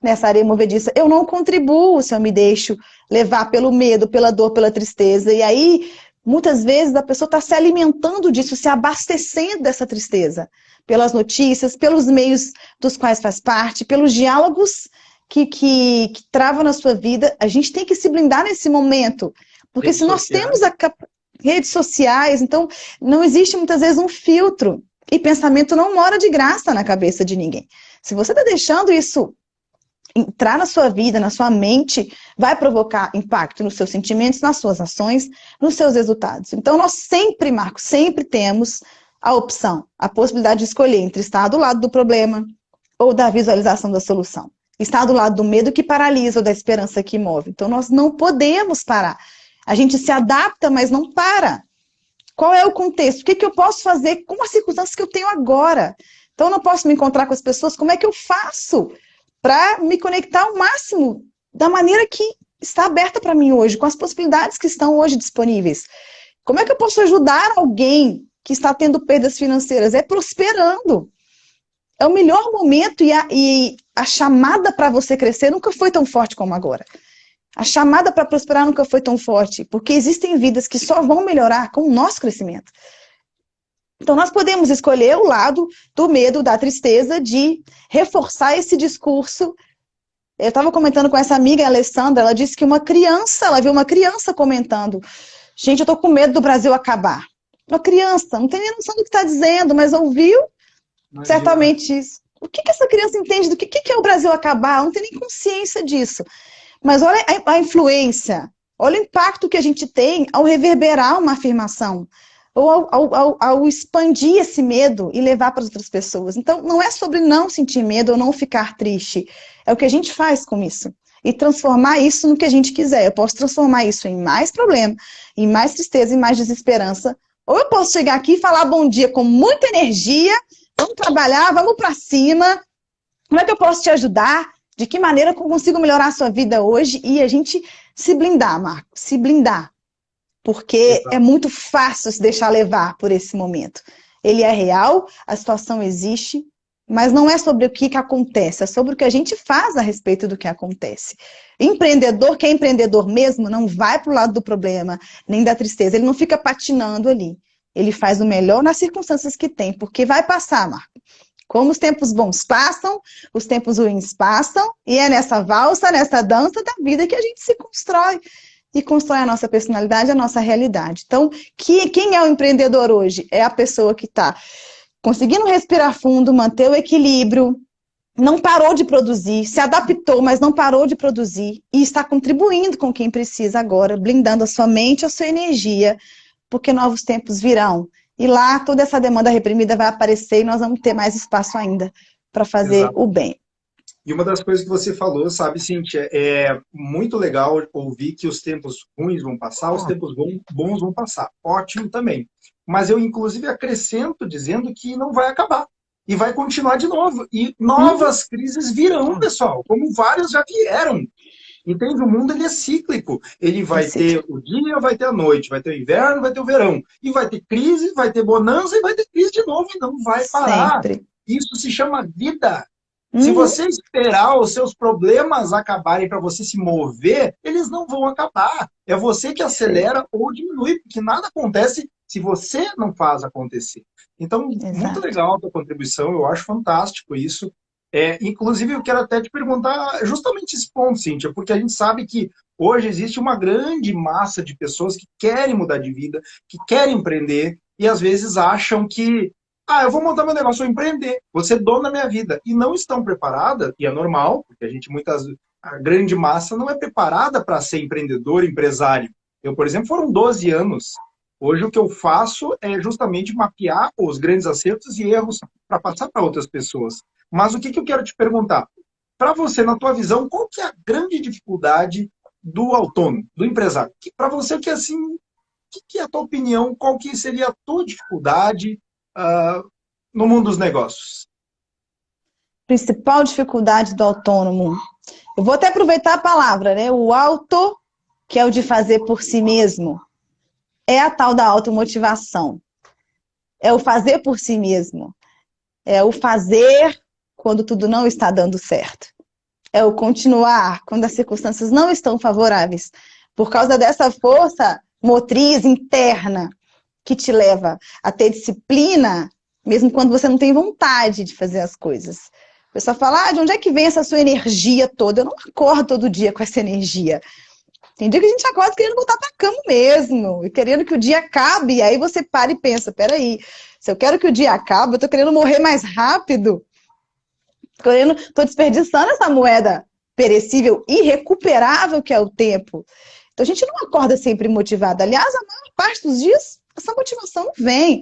nessa areia movediça, eu não contribuo se eu me deixo levar pelo medo, pela dor, pela tristeza. E aí, muitas vezes, a pessoa está se alimentando disso, se abastecendo dessa tristeza, pelas notícias, pelos meios dos quais faz parte, pelos diálogos que travam na sua vida. A gente tem que se blindar nesse momento, porque se nós temos redes sociais, então não existe muitas vezes um filtro, e pensamento não mora de graça na cabeça de ninguém. Se você está deixando isso entrar na sua vida, na sua mente, vai provocar impacto nos seus sentimentos, nas suas ações, nos seus resultados. Então, nós sempre, Marco, sempre temos a opção, a possibilidade de escolher entre estar do lado do problema ou da visualização da solução. Estar do lado do medo que paralisa ou da esperança que move. Então, nós não podemos parar. A gente se adapta, mas não para. Qual é o contexto? O que eu posso fazer com as circunstâncias que eu tenho agora? Então, eu não posso me encontrar com as pessoas. Como é que eu faço para me conectar ao máximo da maneira que está aberta para mim hoje, com as possibilidades que estão hoje disponíveis? Como é que eu posso ajudar alguém que está tendo perdas financeiras? É prosperando. É o melhor momento e a chamada para você crescer nunca foi tão forte como agora. A chamada para prosperar nunca foi tão forte, porque existem vidas que só vão melhorar com o nosso crescimento. Então, nós podemos escolher o lado do medo, da tristeza, de reforçar esse discurso. Eu estava comentando com essa amiga, a Alessandra, ela disse que ela viu uma criança comentando: gente, eu estou com medo do Brasil acabar. Uma criança, não tem nem noção do que está dizendo, mas ouviu certamente isso. O que essa criança entende do que é o Brasil acabar? Ela não tem nem consciência disso. Mas olha a influência, olha o impacto que a gente tem ao reverberar uma afirmação, ou ao expandir esse medo e levar para as outras pessoas. Então, não é sobre não sentir medo ou não ficar triste. É o que a gente faz com isso. E transformar isso no que a gente quiser. Eu posso transformar isso em mais problema, em mais tristeza, em mais desesperança. Ou eu posso chegar aqui e falar bom dia com muita energia, vamos trabalhar, vamos para cima. Como é que eu posso te ajudar? De que maneira eu consigo melhorar a sua vida hoje? E a gente se blindar, Marco, se blindar. Porque é muito fácil se deixar levar por esse momento. ele é real, a situação existe, mas não é sobre o que acontece, é sobre o que a gente faz a respeito do que acontece. Empreendedor, que é empreendedor mesmo, não vai para o lado do problema, nem da tristeza, ele não fica patinando ali. Ele faz o melhor nas circunstâncias que tem, porque vai passar, Marco. Como os tempos bons passam, os tempos ruins passam, e é nessa valsa, nessa dança da vida que a gente se constrói. E constrói a nossa personalidade, a nossa realidade. Então, quem é o empreendedor hoje? É a pessoa que está conseguindo respirar fundo, manter o equilíbrio, não parou de produzir, se adaptou, mas não parou de produzir, e está contribuindo com quem precisa agora, blindando a sua mente, a sua energia, porque novos tempos virão. E lá toda essa demanda reprimida vai aparecer e nós vamos ter mais espaço ainda para fazer Exato. o bem. E uma das coisas que você falou, sabe, Cíntia, é muito legal ouvir que os tempos ruins vão passar, os tempos bons vão passar. Ótimo também. Mas eu, inclusive, acrescento dizendo que não vai acabar. E vai continuar de novo. E novas crises virão, pessoal, como várias já vieram. Entende? O mundo ele é cíclico. Ele vai ter o dia, vai ter a noite, vai ter o inverno, vai ter o verão. E vai ter crise, vai ter bonança e vai ter crise de novo e não vai parar. Sempre. Isso se chama vida. Se você esperar os seus problemas acabarem para você se mover, eles não vão acabar. É você que acelera ou diminui, porque nada acontece se você não faz acontecer. Então, muito legal a tua contribuição, eu acho fantástico isso. Inclusive, eu quero até te perguntar justamente esse ponto, Cíntia, porque a gente sabe que hoje existe uma grande massa de pessoas que querem mudar de vida, que querem empreender, e às vezes acham que eu vou montar meu negócio, vou empreender, vou ser dono da minha vida. E não estão preparadas, e é normal, porque a grande massa não é preparada para ser empreendedor, empresário. Eu, por exemplo, foram 12 anos. Hoje o que eu faço é justamente mapear os grandes acertos e erros para passar para outras pessoas. Mas o que eu quero te perguntar? Para você, na tua visão, qual que é a grande dificuldade do autônomo, do empresário? Para você, que assim, o que é a tua opinião? Qual que seria a tua dificuldade no mundo dos negócios? Principal dificuldade do autônomo. Eu vou até aproveitar a palavra, né? O auto, que é o de fazer por si mesmo, é a tal da automotivação. É o fazer por si mesmo. É o fazer quando tudo não está dando certo. É o continuar quando as circunstâncias não estão favoráveis. Por causa dessa força motriz interna que te leva a ter disciplina, mesmo quando você não tem vontade de fazer as coisas. O pessoal fala, de onde é que vem essa sua energia toda? Eu não acordo todo dia com essa energia. Tem dia que a gente acorda querendo voltar para a cama mesmo, e querendo que o dia acabe, e aí você para e pensa, peraí, se eu quero que o dia acabe, eu tô querendo morrer mais rápido, tô desperdiçando essa moeda perecível, irrecuperável que é o tempo. Então a gente não acorda sempre motivada. Aliás, a maior parte dos dias, essa motivação não vem.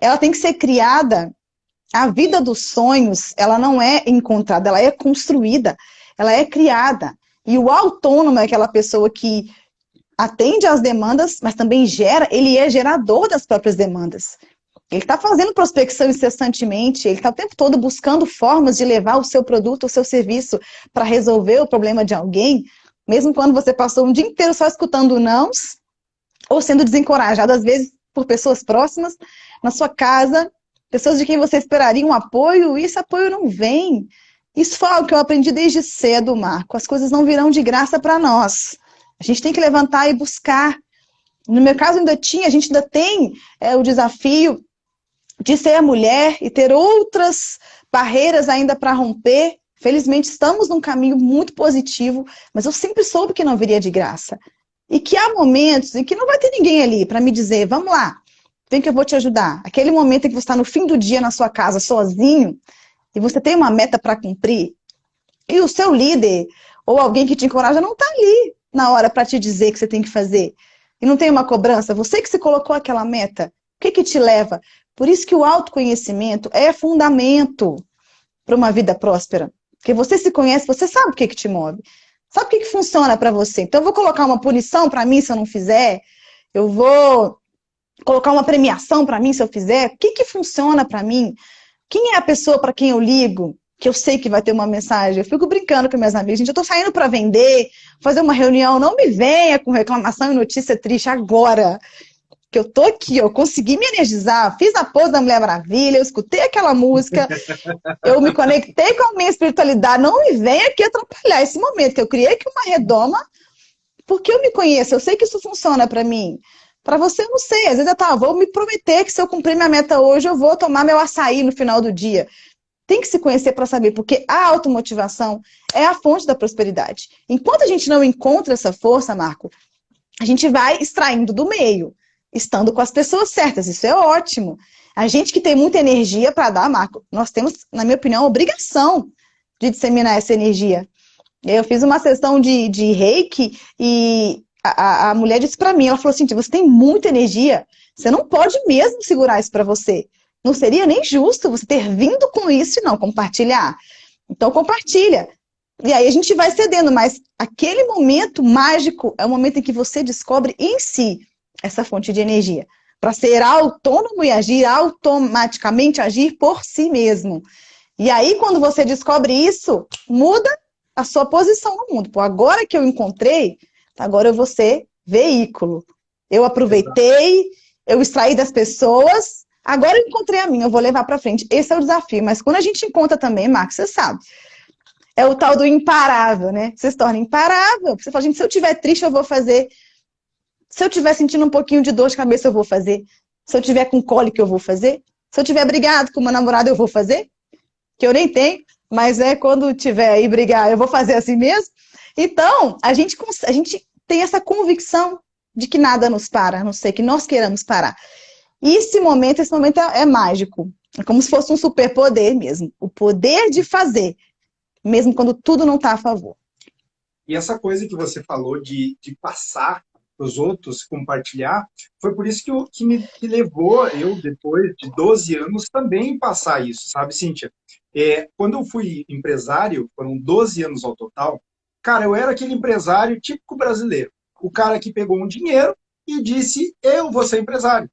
Ela tem que ser criada. A vida dos sonhos, ela não é encontrada, ela é construída, ela é criada. E o autônomo é aquela pessoa que atende às demandas, mas também gera, ele é gerador das próprias demandas. Ele está fazendo prospecção incessantemente, ele está o tempo todo buscando formas de levar o seu produto, o seu serviço para resolver o problema de alguém, mesmo quando você passou um dia inteiro só escutando nãos, ou sendo desencorajado, às vezes, por pessoas próximas, na sua casa, pessoas de quem você esperaria um apoio, e esse apoio não vem. Isso foi algo que eu aprendi desde cedo, Marco. As coisas não virão de graça para nós. A gente tem que levantar e buscar. No meu caso, a gente ainda tem o desafio de ser mulher e ter outras barreiras ainda para romper. Felizmente, estamos num caminho muito positivo, mas eu sempre soube que não viria de graça. E que há momentos em que não vai ter ninguém ali para me dizer, vamos lá, vem que eu vou te ajudar. Aquele momento em que você está no fim do dia na sua casa, sozinho, e você tem uma meta para cumprir, e o seu líder ou alguém que te encoraja não está ali na hora para te dizer que você tem que fazer. E não tem uma cobrança, você que se colocou aquela meta, o que te leva? Por isso que o autoconhecimento é fundamento para uma vida próspera. Porque você se conhece, você sabe o que te move. Sabe o que funciona para você. Então eu vou colocar uma punição para mim se eu não fizer, eu vou colocar uma premiação para mim se eu fizer, o que funciona para mim? Quem é a pessoa para quem eu ligo, que eu sei que vai ter uma mensagem? Eu fico brincando com minhas amigas, gente, eu tô saindo para vender, fazer uma reunião, não me venha com reclamação e notícia triste agora. que eu tô aqui, eu consegui me energizar, fiz a pose da Mulher Maravilha, eu escutei aquela música, eu me conectei com a minha espiritualidade, não me venha aqui atrapalhar esse momento, que eu criei aqui uma redoma, porque eu me conheço, eu sei que isso funciona para mim. Para você, eu não sei, às vezes vou me prometer que se eu cumprir minha meta hoje, eu vou tomar meu açaí no final do dia. Tem que se conhecer para saber, porque a automotivação é a fonte da prosperidade. Enquanto a gente não encontra essa força, Marco, a gente vai extraindo do meio, estando com as pessoas certas. Isso é ótimo. A gente que tem muita energia para dar, Marco, nós temos, na minha opinião, a obrigação de disseminar essa energia. Eu fiz uma sessão de reiki e a mulher disse para mim, ela falou assim, você tem muita energia, você não pode mesmo segurar isso para você. Não seria nem justo você ter vindo com isso e não compartilhar. Então, compartilha. E aí a gente vai cedendo, mas aquele momento mágico é o momento em que você descobre em si essa fonte de energia. Para ser autônomo e agir automaticamente, agir por si mesmo. E aí, quando você descobre isso, muda a sua posição no mundo. Pô, agora que eu encontrei, agora eu vou ser veículo. Eu aproveitei, eu extraí das pessoas. Agora eu encontrei a minha, eu vou levar para frente. Esse é o desafio. Mas quando a gente encontra também, Marcos, você sabe, é o tal do imparável, né? Você se torna imparável. Você fala, gente, se eu estiver triste, eu vou fazer. Se eu estiver sentindo um pouquinho de dor de cabeça, eu vou fazer. Se eu estiver com cólica, eu vou fazer. Se eu estiver brigado com uma namorada, eu vou fazer. Que eu nem tenho, mas quando tiver aí brigar, eu vou fazer assim mesmo. Então, a gente tem essa convicção de que nada nos para, a não ser que nós queiramos parar. E esse momento é mágico. É como se fosse um superpoder mesmo. O poder de fazer, mesmo quando tudo não está a favor. E essa coisa que você falou de passar para os outros, compartilhar, foi por isso que me levou, eu, depois de 12 anos, também passar isso, sabe, Cíntia? Quando eu fui empresário, foram 12 anos ao total, cara, eu era aquele empresário típico brasileiro. O cara que pegou um dinheiro e disse, eu vou ser empresário.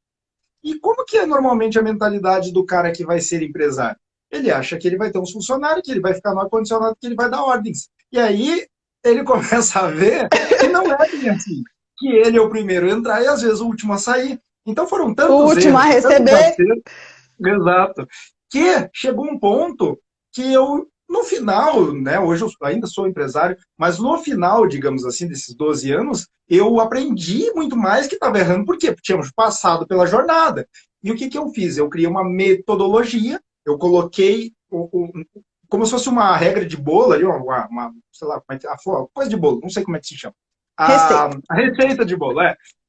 E como que é normalmente a mentalidade do cara que vai ser empresário? Ele acha que ele vai ter uns funcionários, que ele vai ficar no ar-condicionado, que ele vai dar ordens. E aí ele começa a ver que não é bem assim. Que ele é o primeiro a entrar e às vezes o último a sair. Então foram tantos O último erros, a receber. Exato. Que chegou um ponto que eu, no final, né, hoje eu ainda sou empresário, mas no final, digamos assim, desses 12 anos, eu aprendi muito mais que estava errando. Por quê? Porque tínhamos passado pela jornada. E o que eu fiz? Eu criei uma metodologia, eu coloquei como se fosse uma regra de bolo ali, sei lá, coisa de bolo, não sei como é que se chama. A receita de bolo,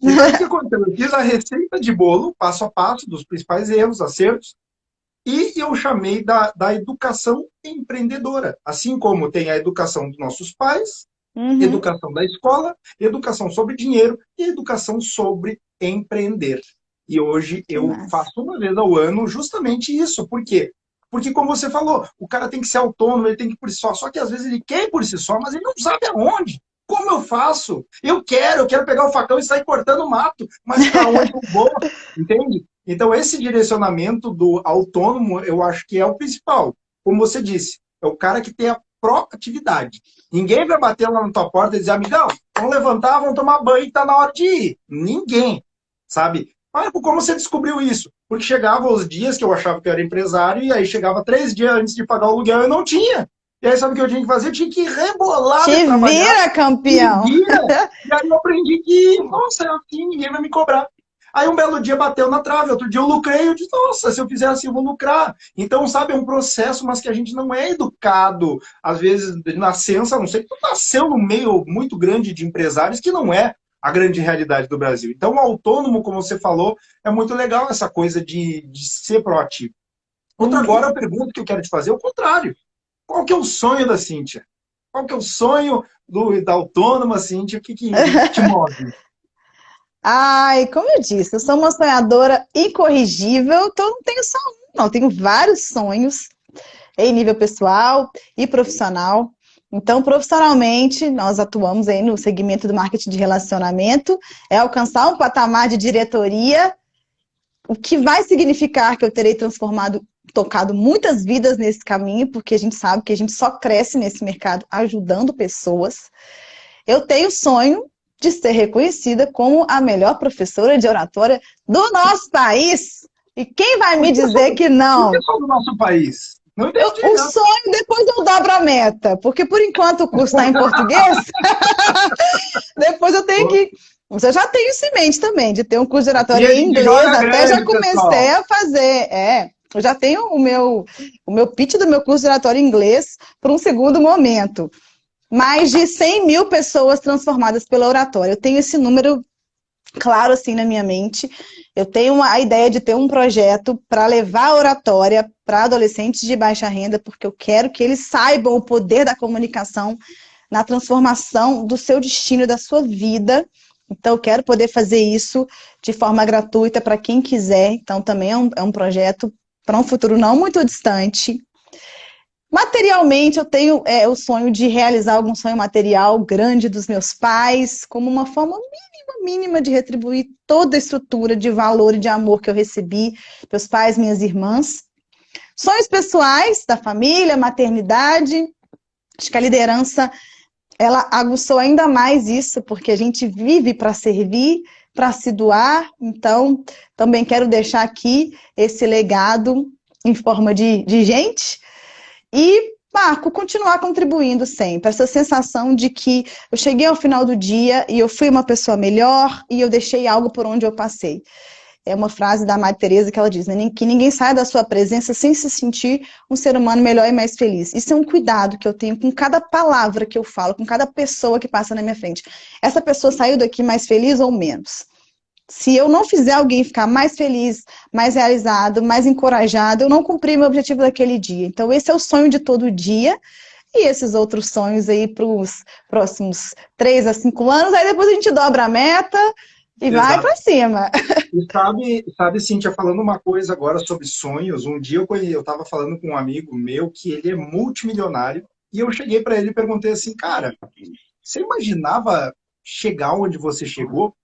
Então, o que aconteceu? Eu fiz a receita de bolo, passo a passo, dos principais erros, acertos, e eu chamei da educação empreendedora. Assim como tem a educação dos nossos pais, educação da escola, educação sobre dinheiro e educação sobre empreender. E hoje eu faço uma vez ao ano justamente isso. Por quê? Porque, como você falou, o cara tem que ser autônomo, ele tem que ir por si só. Só que às vezes ele quer ir por si só, mas ele não sabe aonde. Como eu faço? Eu quero pegar o facão e sair cortando o mato, mas para onde eu vou? Entende? Então, esse direcionamento do autônomo, eu acho que é o principal. Como você disse, é o cara que tem a proatividade. Ninguém vai bater lá na tua porta e dizer, amigão, vamos levantar, vamos tomar banho e tá na hora de ir. Ninguém, sabe? Mas como você descobriu isso? Porque chegava os dias que eu achava que eu era empresário e aí chegava 3 dias antes de pagar o aluguel e eu não tinha. E aí, sabe o que eu tinha que fazer? Eu tinha que rebolar Te vira, campeão! E aí eu aprendi que, nossa, é assim, ninguém vai me cobrar. Aí um belo dia bateu na trave, outro dia eu lucrei, eu disse, nossa, se eu fizer assim eu vou lucrar. Então, sabe, é um processo, mas que a gente não é educado, às vezes, de nascença, a não sei que tu nasceu no meio muito grande de empresários, que não é a grande realidade do Brasil. Então, o autônomo, como você falou, é muito legal essa coisa de ser proativo. Agora, a pergunta que eu quero te fazer é o contrário. Qual que é o sonho da Cíntia? Qual que é o sonho da autônoma, Cíntia? O que te move? Ai, como eu disse, eu sou uma sonhadora incorrigível, então eu não tenho só um, não, eu tenho vários sonhos em nível pessoal e profissional. Então, profissionalmente, nós atuamos aí no segmento do marketing de relacionamento, é alcançar um patamar de diretoria, o que vai significar que eu terei tocado muitas vidas nesse caminho, porque a gente sabe que a gente só cresce nesse mercado ajudando pessoas. Eu tenho sonho de ser reconhecida como a melhor professora de oratória do nosso país. E quem vai me dizer que não? Por que só do nosso país? Não entendi. O sonho, depois eu dobro a meta, porque por enquanto o curso está em português, depois eu tenho que... Eu já tenho isso em mente também, de ter um curso de oratória em inglês, até já comecei a fazer. Eu já tenho o meu pitch do meu curso de oratória em inglês para um segundo momento. Mais de 100 mil pessoas transformadas pela oratória. Eu tenho esse número claro assim na minha mente. Eu tenho a ideia de ter um projeto para levar a oratória para adolescentes de baixa renda, porque eu quero que eles saibam o poder da comunicação na transformação do seu destino e da sua vida. Então, eu quero poder fazer isso de forma gratuita para quem quiser. Então, também é um projeto para um futuro não muito distante. Materialmente, eu tenho o sonho de realizar algum sonho material grande dos meus pais, como uma forma mínima de retribuir toda a estrutura de valor e de amor que eu recebi, meus pais, minhas irmãs. Sonhos pessoais da família, maternidade. Acho que a liderança, ela aguçou ainda mais isso, porque a gente vive para servir, para se doar. Então, também quero deixar aqui esse legado em forma de gente. E, Marco, continuar contribuindo sempre. Essa sensação de que eu cheguei ao final do dia e eu fui uma pessoa melhor e eu deixei algo por onde eu passei. É uma frase da Madre Teresa que ela diz, né, que ninguém sai da sua presença sem se sentir um ser humano melhor e mais feliz. Isso é um cuidado que eu tenho com cada palavra que eu falo, com cada pessoa que passa na minha frente. Essa pessoa saiu daqui mais feliz ou menos? Se eu não fizer alguém ficar mais feliz, mais realizado, mais encorajado, eu não cumpri meu objetivo daquele dia. Então, esse é o sonho de todo dia. E esses outros sonhos aí para os próximos 3 a 5 anos, aí depois a gente dobra a meta e vai para cima. E sabe, Cíntia, falando uma coisa agora sobre sonhos, um dia eu estava falando com um amigo meu que ele é multimilionário, e eu cheguei para ele e perguntei assim, cara, você imaginava chegar onde você chegou?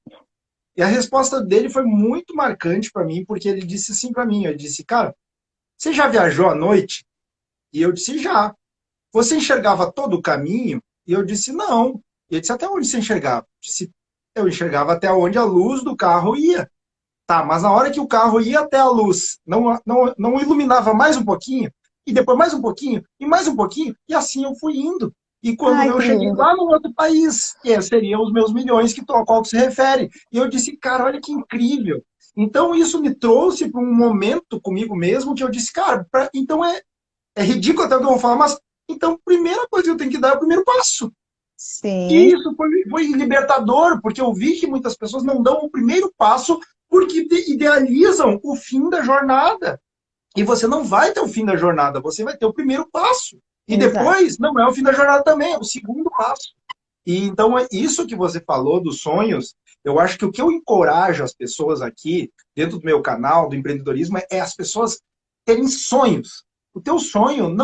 E a resposta dele foi muito marcante para mim, porque ele disse assim para mim, ele disse, cara, você já viajou à noite? E eu disse, já. Você enxergava todo o caminho? E eu disse, não. E ele disse, até onde você enxergava? Eu disse, eu enxergava até onde a luz do carro ia. Tá, mas na hora que o carro ia até a luz, não iluminava mais um pouquinho? E depois mais um pouquinho? E mais um pouquinho? E assim eu fui indo. E quando eu cheguei lá no outro país, que seriam os meus milhões ao qual se refere. E eu disse, cara, olha que incrível. Então isso me trouxe para um momento comigo mesmo que eu disse, cara, então é ridículo até o que eu vou falar, mas então a primeira coisa que eu tenho que dar é o primeiro passo. Sim. E isso foi libertador, porque eu vi que muitas pessoas não dão o primeiro passo porque idealizam o fim da jornada. E você não vai ter o fim da jornada, você vai ter o primeiro passo. E depois, não é o fim da jornada também, é o segundo passo. E então, é isso que você falou dos sonhos, eu acho que o que eu encorajo as pessoas aqui, dentro do meu canal, do empreendedorismo, é as pessoas terem sonhos. O teu sonho,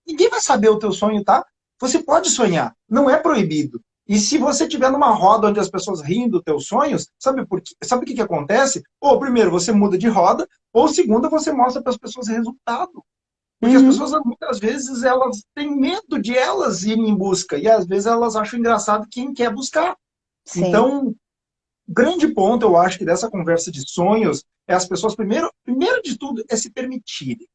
ninguém vai saber o teu sonho, tá? Você pode sonhar, não é proibido. E se você estiver numa roda onde as pessoas riem dos teus sonhos, sabe o que acontece? Ou primeiro, você muda de roda, ou segundo, você mostra para as pessoas o resultado. Porque as pessoas, muitas vezes, elas têm medo de elas irem em busca. E, às vezes, elas acham engraçado quem quer buscar. Sim. Então, grande ponto, eu acho, que dessa conversa de sonhos é as pessoas, primeiro de tudo, é se permitirem.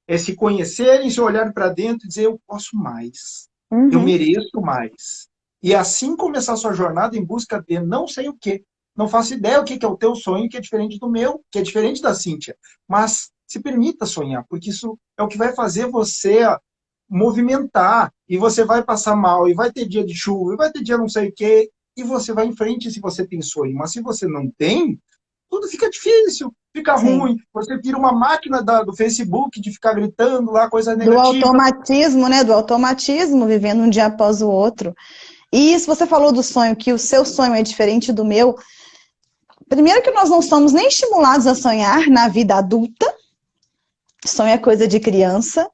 É se conhecerem, se olharem para dentro e dizer, eu posso mais. Eu mereço mais. E assim começar a sua jornada em busca de não sei o quê. Não faço ideia o que é o teu sonho, que é diferente do meu, que é diferente da Cíntia. Mas se permita sonhar, porque isso é o que vai fazer você movimentar. E você vai passar mal, e vai ter dia de chuva, e vai ter dia não sei o quê, e você vai em frente se você tem sonho. Mas se você não tem, tudo fica difícil, fica ruim. Você vira uma máquina do Facebook de ficar gritando lá, coisa negativa. Do automatismo, né? Do automatismo, vivendo um dia após o outro. E se você falou do sonho, que o seu sonho é diferente do meu, primeiro que nós não somos nem estimulados a sonhar na vida adulta, sonho é coisa de criança.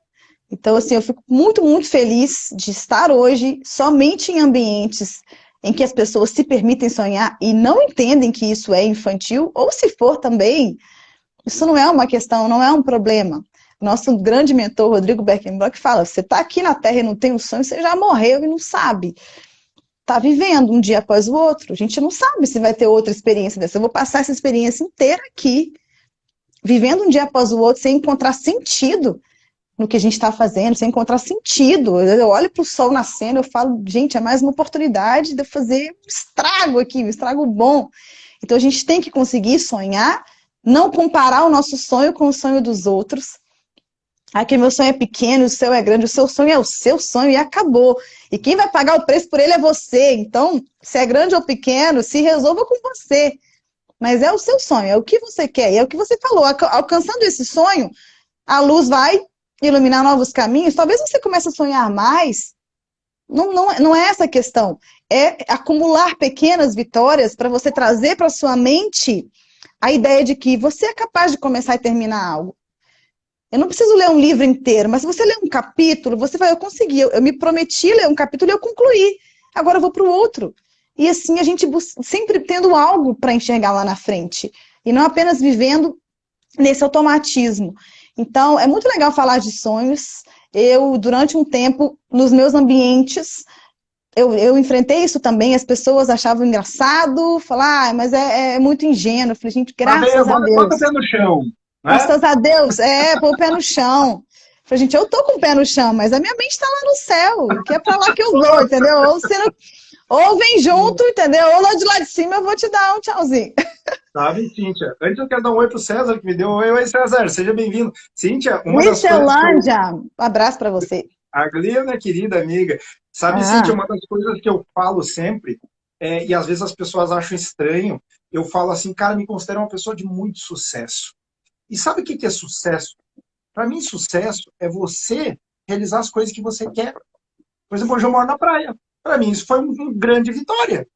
Então, assim, eu fico muito, muito feliz de estar hoje somente em ambientes em que as pessoas se permitem sonhar e não entendem que isso é infantil, ou se for também, isso não é uma questão, não é um problema. Nosso grande mentor, Rodrigo Beckenbach, fala, você está aqui na Terra e não tem um sonho, você já morreu e não sabe. está vivendo um dia após o outro. A gente não sabe se vai ter outra experiência dessa. Eu vou passar essa experiência inteira aqui, vivendo um dia após o outro, sem encontrar sentido no que a gente está fazendo, sem encontrar sentido. Eu olho para o sol nascendo, eu falo, gente, é mais uma oportunidade de eu fazer um estrago aqui, um estrago bom. Então a gente tem que conseguir sonhar, não comparar o nosso sonho com o sonho dos outros. Aqui meu sonho é pequeno, o seu é grande, o seu sonho é o seu sonho e acabou. E quem vai pagar o preço por ele é você. Então, se é grande ou pequeno, se resolva com você. Mas é o seu sonho, é o que você quer, é o que você falou. Alcançando esse sonho, a luz vai iluminar novos caminhos. Talvez você comece a sonhar mais. Não é essa a questão. É acumular pequenas vitórias para você trazer para sua mente a ideia de que você é capaz de começar e terminar algo. Eu não preciso ler um livro inteiro, mas se você ler um capítulo, você vai, eu consegui, eu me prometi ler um capítulo e eu concluí. Agora eu vou para o outro. E assim a gente sempre tendo algo para enxergar lá na frente. E não apenas vivendo nesse automatismo. Então, é muito legal falar de sonhos. Eu, durante um tempo, nos meus ambientes, eu enfrentei isso também. As pessoas achavam engraçado, falar, mas é muito ingênuo. Eu falei, gente, graças a Deus. Bota o pé no chão. Graças a Deus, pôr o pé no chão. Eu falei, gente, eu tô com o pé no chão, mas a minha mente tá lá no céu, que é pra lá que eu vou, entendeu? Ou vem junto, entendeu? Ou lá de cima eu vou te dar um tchauzinho. Sabe, Cíntia? Antes eu quero dar um oi pro César, que me deu um oi. Oi, César, seja bem-vindo. Cíntia, uma das coisas um abraço para você. A Glia, minha querida amiga. Sabe, Cíntia, uma das coisas que eu falo sempre, e às vezes as pessoas acham estranho, eu falo assim, cara, me considero uma pessoa de muito sucesso. E sabe o que é sucesso? Para mim, sucesso é você realizar as coisas que você quer. Por exemplo, hoje eu moro na praia. Para mim, isso foi uma grande vitória.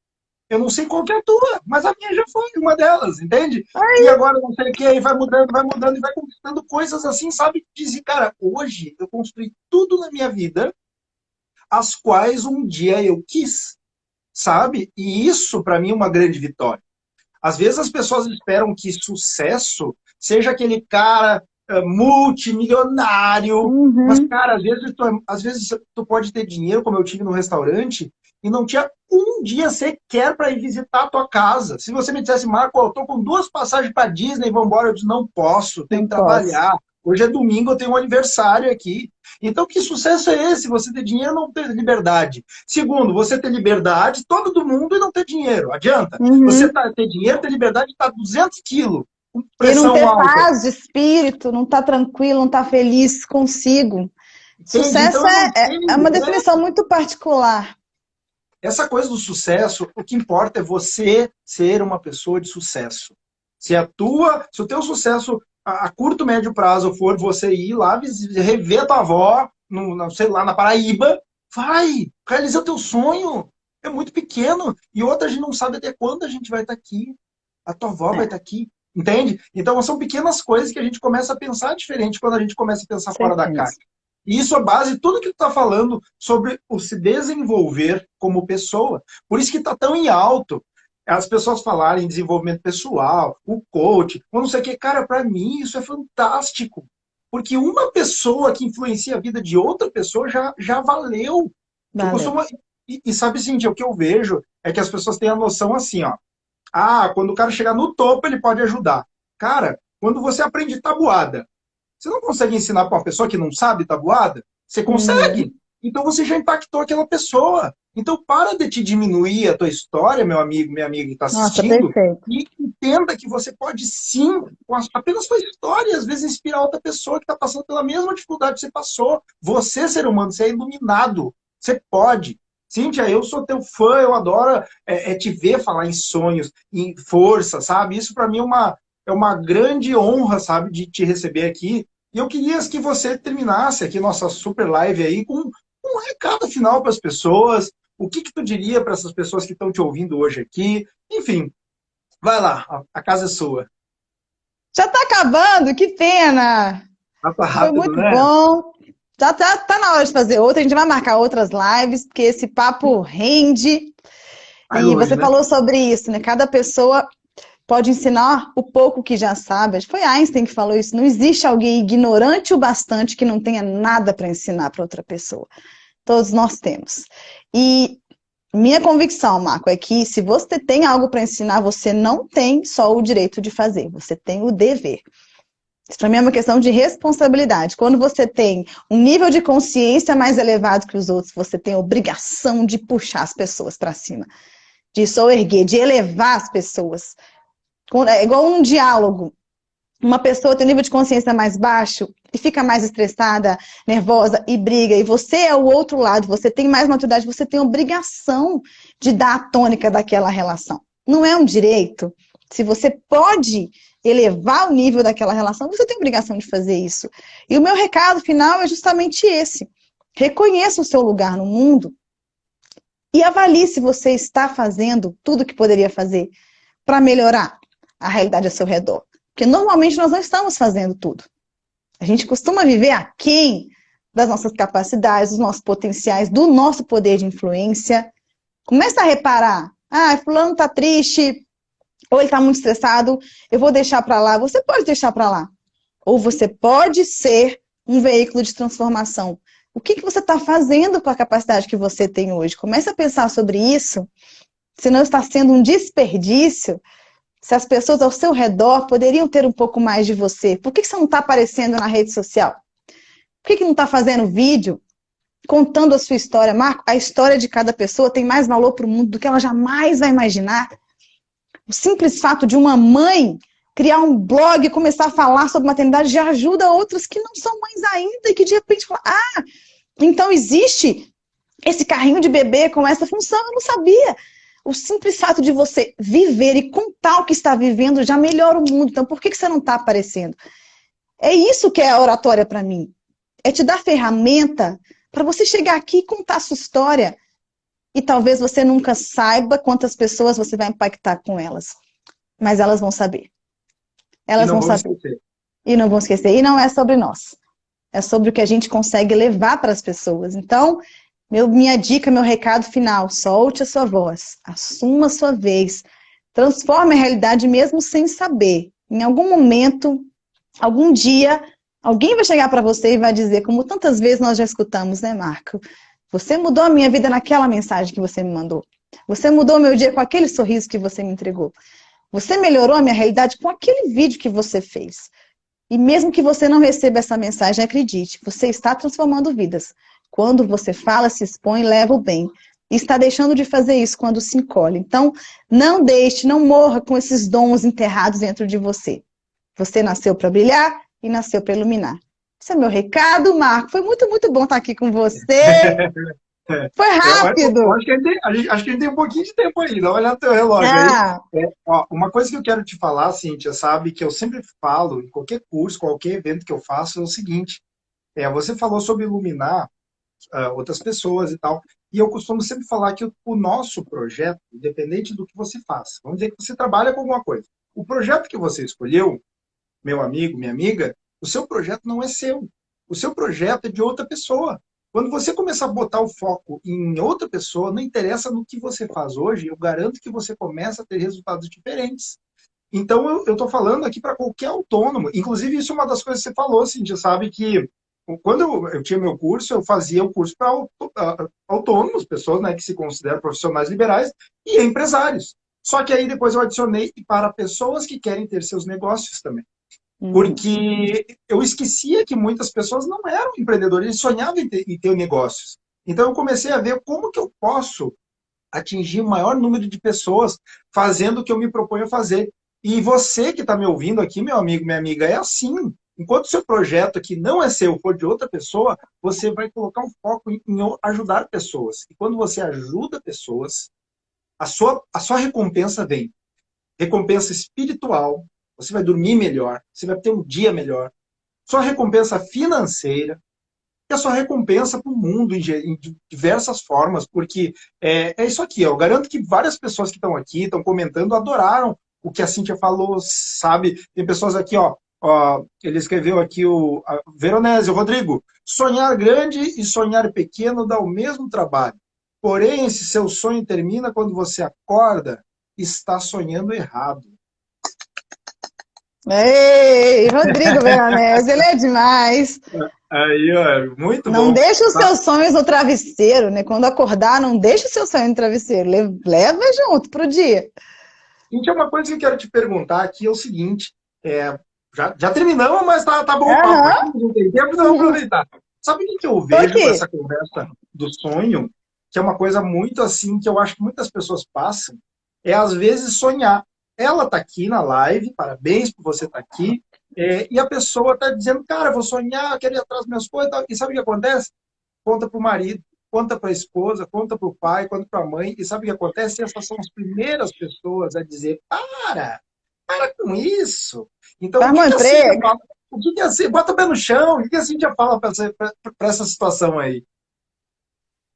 Eu não sei qual que é a tua, mas a minha já foi uma delas, entende? E agora não sei o que, aí vai mudando e vai conquistando coisas assim, sabe? Dizer, cara, hoje eu construí tudo na minha vida, as quais um dia eu quis, sabe? E isso, para mim, é uma grande vitória. Às vezes as pessoas esperam que sucesso seja aquele cara multimilionário, mas, cara, às vezes tu pode ter dinheiro, como eu tive no restaurante, e não tinha um dia sequer para ir visitar a tua casa. Se você me dissesse, Marco, eu tô com 2 passagens para Disney, vamos embora, eu disse, não posso, tenho que trabalhar. Hoje é domingo, eu tenho um aniversário aqui. Então, que sucesso é esse? Você ter dinheiro e não ter liberdade. Segundo, você ter liberdade, todo mundo, e não ter dinheiro. Adianta? Você ter dinheiro, ter liberdade, tá 200 quilos. E não ter paz de espírito, não tá tranquilo, não tá feliz consigo. Entendi. Sucesso então, é uma definição muito particular. Essa coisa do sucesso, o que importa é você ser uma pessoa de sucesso. Se o teu sucesso a curto, médio prazo for você ir lá rever a tua avó, sei lá, na Paraíba, vai, realiza o teu sonho. É muito pequeno. E outra, a gente não sabe até quando a gente vai estar aqui. A tua avó vai estar aqui. Entende? Então são pequenas coisas que a gente começa a pensar diferente quando a gente começa a pensar fora da caixa. E isso é base de tudo que tu está falando sobre o se desenvolver como pessoa. Por isso que está tão em alto as pessoas falarem em desenvolvimento pessoal, o coach, ou não sei o que. Cara, para mim isso é fantástico. Porque uma pessoa que influencia a vida de outra pessoa já valeu. E sabe, Cintia, o que eu vejo é que as pessoas têm a noção assim, ó. Quando o cara chegar no topo, ele pode ajudar. Cara, quando você aprende tabuada, você não consegue ensinar para uma pessoa que não sabe tabuada? Você consegue. Então você já impactou aquela pessoa. Então para de te diminuir a tua história, meu amigo, minha amiga que está assistindo. E entenda que você pode sim, apenas com a história, às vezes inspirar outra pessoa que está passando pela mesma dificuldade que você passou. Você, ser humano, você é iluminado. Você pode. Cíntia, eu sou teu fã, eu adoro te ver falar em sonhos, em força, sabe? Isso para mim é uma grande honra, sabe, de te receber aqui. E eu queria que você terminasse aqui nossa super live aí com um recado final para as pessoas. O que tu diria para essas pessoas que estão te ouvindo hoje aqui? Enfim, vai lá, a casa é sua. Já está acabando, que pena! Tá rápido, foi muito bom. Já tá na hora de fazer outra, a gente vai marcar outras lives, porque esse papo rende. Você falou sobre isso, né? Cada pessoa pode ensinar o pouco que já sabe. Acho que foi Einstein que falou isso. Não existe alguém ignorante o bastante que não tenha nada para ensinar para outra pessoa. Todos nós temos. E Minha convicção, Marco, é que se você tem algo para ensinar, você não tem só o direito de fazer, você tem o dever. Isso para mim é uma questão de responsabilidade. Quando você tem um nível de consciência mais elevado que os outros, você tem a obrigação de puxar as pessoas para cima, de soerguer, de elevar as pessoas. É igual um diálogo. Uma pessoa tem um nível de consciência mais baixo e fica mais estressada, nervosa e briga, e você é o outro lado, você tem mais maturidade, você tem a obrigação de dar a tônica daquela relação. Não é um direito. Se você pode elevar o nível daquela relação, você tem a obrigação de fazer isso. E o meu recado final é justamente esse. Reconheça o seu lugar no mundo e avalie se você está fazendo tudo o que poderia fazer para melhorar a realidade ao seu redor. Porque normalmente nós não estamos fazendo tudo. A gente costuma viver aquém das nossas capacidades, dos nossos potenciais, do nosso poder de influência. Começa a reparar, fulano tá triste, ou ele tá muito estressado, eu vou deixar para lá. Você pode deixar para lá. Ou você pode ser um veículo de transformação. O que você está fazendo com a capacidade que você tem hoje? Comece a pensar sobre isso, senão está sendo um desperdício. Se as pessoas ao seu redor poderiam ter um pouco mais de você, por que você não está aparecendo na rede social? Por que não está fazendo vídeo contando a sua história? Marco, a história de cada pessoa tem mais valor para o mundo do que ela jamais vai imaginar. O simples fato de uma mãe criar um blog e começar a falar sobre maternidade já ajuda outras que não são mães ainda e que de repente falam, então existe esse carrinho de bebê com essa função, eu não sabia. O simples fato de você viver e contar o que está vivendo já melhora o mundo. Então, por que você não está aparecendo? É isso que é a oratória para mim. É te dar ferramenta para você chegar aqui e contar a sua história. E talvez você nunca saiba quantas pessoas você vai impactar com elas. Mas elas vão saber. Elas vão saber. E não vão esquecer. E não é sobre nós. É sobre o que a gente consegue levar para as pessoas. Então, minha dica, meu recado final, solte a sua voz, assuma a sua vez, transforme a realidade mesmo sem saber. Em algum momento, algum dia, alguém vai chegar para você e vai dizer, como tantas vezes nós já escutamos, né, Marco? Você mudou a minha vida naquela mensagem que você me mandou. Você mudou o meu dia com aquele sorriso que você me entregou. Você melhorou a minha realidade com aquele vídeo que você fez. E mesmo que você não receba essa mensagem, acredite, você está transformando vidas. Quando você fala, se expõe, leva o bem. E está deixando de fazer isso quando se encolhe. Então, não deixe, não morra com esses dons enterrados dentro de você. Você nasceu para brilhar e nasceu para iluminar. Esse é meu recado, Marco. Foi muito, muito bom estar aqui com você. Foi rápido. Acho que a gente tem um pouquinho de tempo aí. Dá uma olhada no teu relógio aí. Uma coisa que eu quero te falar, Cíntia, sabe, que eu sempre falo em qualquer curso, qualquer evento que eu faço, é o seguinte. Você falou sobre iluminar outras pessoas e tal. E eu costumo sempre falar que o nosso projeto, independente do que você faça, vamos dizer que você trabalha com alguma coisa. O projeto que você escolheu, meu amigo, minha amiga, o seu projeto não é seu. O seu projeto é de outra pessoa. Quando você começar a botar o foco em outra pessoa, não interessa no que você faz hoje, eu garanto que você começa a ter resultados diferentes. Então, eu estou falando aqui para qualquer autônomo. Inclusive, isso é uma das coisas que você falou, Cintia, sabe que quando eu tinha meu curso, eu fazia o curso para autônomos, pessoas, né, que se consideram profissionais liberais e empresários. Só que aí depois eu adicionei para pessoas que querem ter seus negócios também. Porque eu esquecia que muitas pessoas não eram empreendedores, eles sonhavam em ter negócios. Então eu comecei a ver como que eu posso atingir o maior número de pessoas fazendo o que eu me proponho a fazer. E você que está me ouvindo aqui, meu amigo, minha amiga, é assim. Enquanto o seu projeto aqui não é seu, for de outra pessoa, você vai colocar um foco em ajudar pessoas. E quando você ajuda pessoas, a sua recompensa vem. Recompensa espiritual, você vai dormir melhor, você vai ter um dia melhor. Sua recompensa financeira, e a sua recompensa para o mundo em diversas formas, porque é isso aqui, eu garanto que várias pessoas que estão aqui, estão comentando, adoraram o que a Cíntia falou, sabe? Tem pessoas aqui, ele escreveu aqui o Veronese, o Rodrigo, sonhar grande e sonhar pequeno dá o mesmo trabalho. Porém, se seu sonho termina quando você acorda, está sonhando errado. Ei, Rodrigo Veronese, ele é demais. Aí, ó, muito Não bom. deixe os seus sonhos no travesseiro, né? Quando acordar, não deixe o seu sonho no travesseiro. Leva junto pro dia. Gente, é uma coisa que eu quero te perguntar aqui, é o seguinte, já terminamos, mas tá bom o papo aqui, Aham. não tem tempo, então vamos aproveitar. Sabe o que eu Tô vejo com essa aqui. conversa do sonho? Que é uma coisa muito assim, que eu acho que muitas pessoas passam, é às vezes sonhar. Ela tá aqui na live, parabéns por você estar aqui, e a pessoa tá dizendo, cara, eu vou sonhar, eu quero ir atrás das minhas coisas, e tal. E sabe o que acontece? Conta para o marido, conta para a esposa, conta para o pai, conta para a mãe, e sabe o que acontece? Essas são as primeiras pessoas a dizer, para com isso. Então, o Faz que um que a Cíntia emprego. fala? O que que a Cíntia, bota o pé no chão, o que que a Cíntia fala para essa situação aí?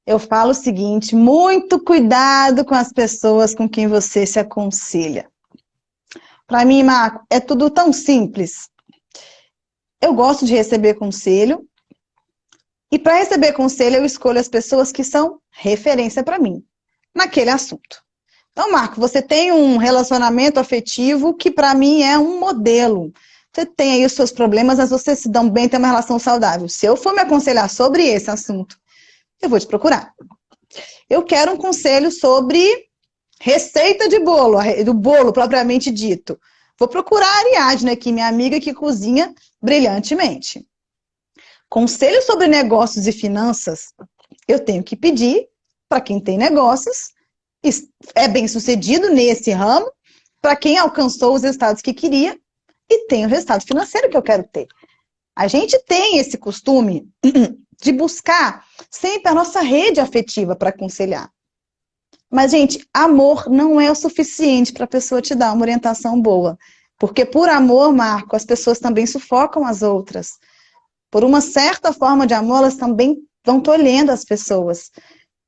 Eu falo o seguinte: muito cuidado com as pessoas com quem você se aconselha. Para mim, Marco, é tudo tão simples. Eu gosto de receber conselho, e para receber conselho, eu escolho as pessoas que são referência para mim, naquele assunto. Então, Marco, você tem um relacionamento afetivo que para mim é um modelo. Você tem aí os seus problemas, mas vocês se dão bem, tem uma relação saudável. Se eu for me aconselhar sobre esse assunto, eu vou te procurar. Eu quero um conselho sobre receita de bolo, do bolo propriamente dito. Vou procurar a Ariadne aqui, minha amiga que cozinha brilhantemente. Conselho sobre negócios e finanças, eu tenho que pedir para quem tem negócios, é bem sucedido nesse ramo, para quem alcançou os resultados que queria e tem o resultado financeiro que eu quero ter. A gente tem esse costume de buscar sempre a nossa rede afetiva para aconselhar. Mas, gente, amor não é o suficiente para a pessoa te dar uma orientação boa. Porque por amor, Marco, as pessoas também sufocam as outras. Por uma certa forma de amor, elas também vão tolhendo as pessoas.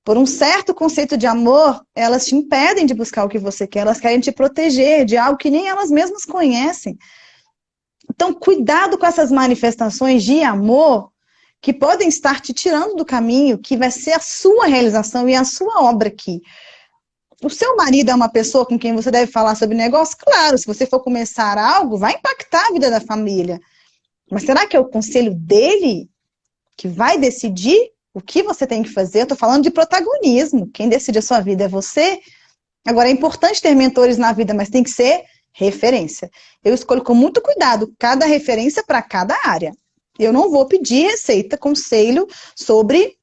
Por um certo conceito de amor, elas te impedem de buscar o que você quer, elas querem te proteger de algo que nem elas mesmas conhecem. Então, cuidado com essas manifestações de amor que podem estar te tirando do caminho, que vai ser a sua realização e a sua obra aqui. O seu marido é uma pessoa com quem você deve falar sobre negócio? Claro, se você for começar algo, vai impactar a vida da família. Mas será que é o conselho dele que vai decidir o que você tem que fazer? Eu estou falando de protagonismo. Quem decide a sua vida é você. Agora, é importante ter mentores na vida, mas tem que ser referência. Eu escolho com muito cuidado cada referência para cada área. Eu não vou pedir receita, conselho sobre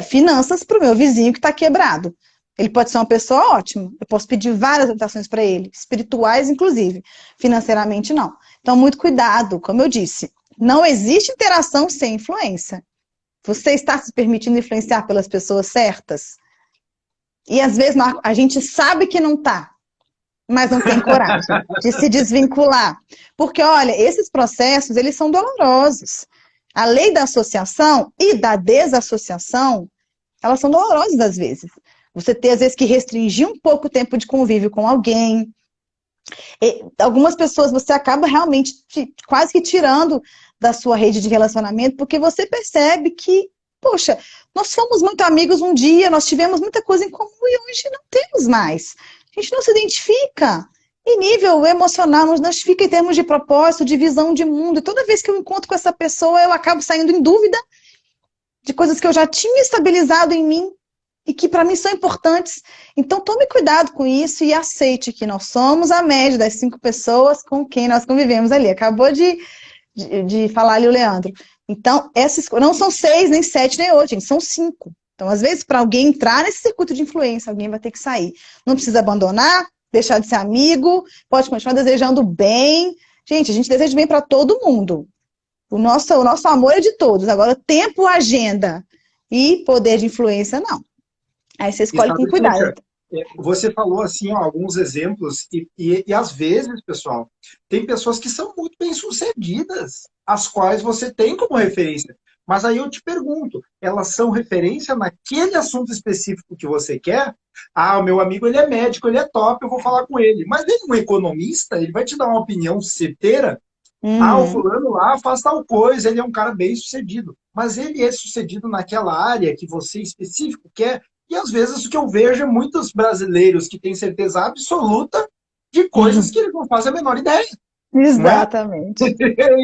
finanças para o meu vizinho que está quebrado. Ele pode ser uma pessoa ótima. Eu posso pedir várias orientações para ele, espirituais, inclusive. Financeiramente, não. Então, muito cuidado, como eu disse. Não existe interação sem influência. Você está se permitindo influenciar pelas pessoas certas? E às vezes a gente sabe que não está, mas não tem coragem de se desvincular. Porque, olha, esses processos, eles são dolorosos. A lei da associação e da desassociação, elas são dolorosas às vezes. Você ter, às vezes, que restringir um pouco o tempo de convívio com alguém. E algumas pessoas você acaba realmente quase que tirando da sua rede de relacionamento, porque você percebe que, poxa, nós fomos muito amigos um dia, nós tivemos muita coisa em comum e hoje não temos mais. A gente não se identifica. Em nível emocional, não se identifica em termos de propósito, de visão de mundo. E toda vez que eu encontro com essa pessoa, eu acabo saindo em dúvida de coisas que eu já tinha estabilizado em mim e que para mim são importantes. Então tome cuidado com isso e aceite que nós somos a média das 5 pessoas com quem nós convivemos ali. Acabou de falar ali o Leandro. Então, essas não são 6, nem 7, nem 8, gente, são 5. Então, às vezes, para alguém entrar nesse circuito de influência, alguém vai ter que sair. Não precisa abandonar, deixar de ser amigo, pode continuar desejando bem. Gente, a gente deseja bem para todo mundo. O nosso amor é de todos. Agora, tempo, agenda e poder de influência, não. Aí você E escolhe com sabe, cuidado. Cíntia, você falou assim, ó, alguns exemplos, e às vezes, pessoal, tem pessoas que são muito bem-sucedidas, as quais você tem como referência. Mas aí eu te pergunto, elas são referência naquele assunto específico que você quer? Ah, o meu amigo, ele é médico, ele é top, eu vou falar com ele. Mas ele é um economista, ele vai te dar uma opinião certeira. Ah, o Uhum. fulano lá faz tal coisa, ele é um cara bem-sucedido. Mas ele é sucedido naquela área que você específico quer. E às vezes o que eu vejo é muitos brasileiros que têm certeza absoluta de coisas Uhum. que eles não fazem a menor ideia. Exatamente.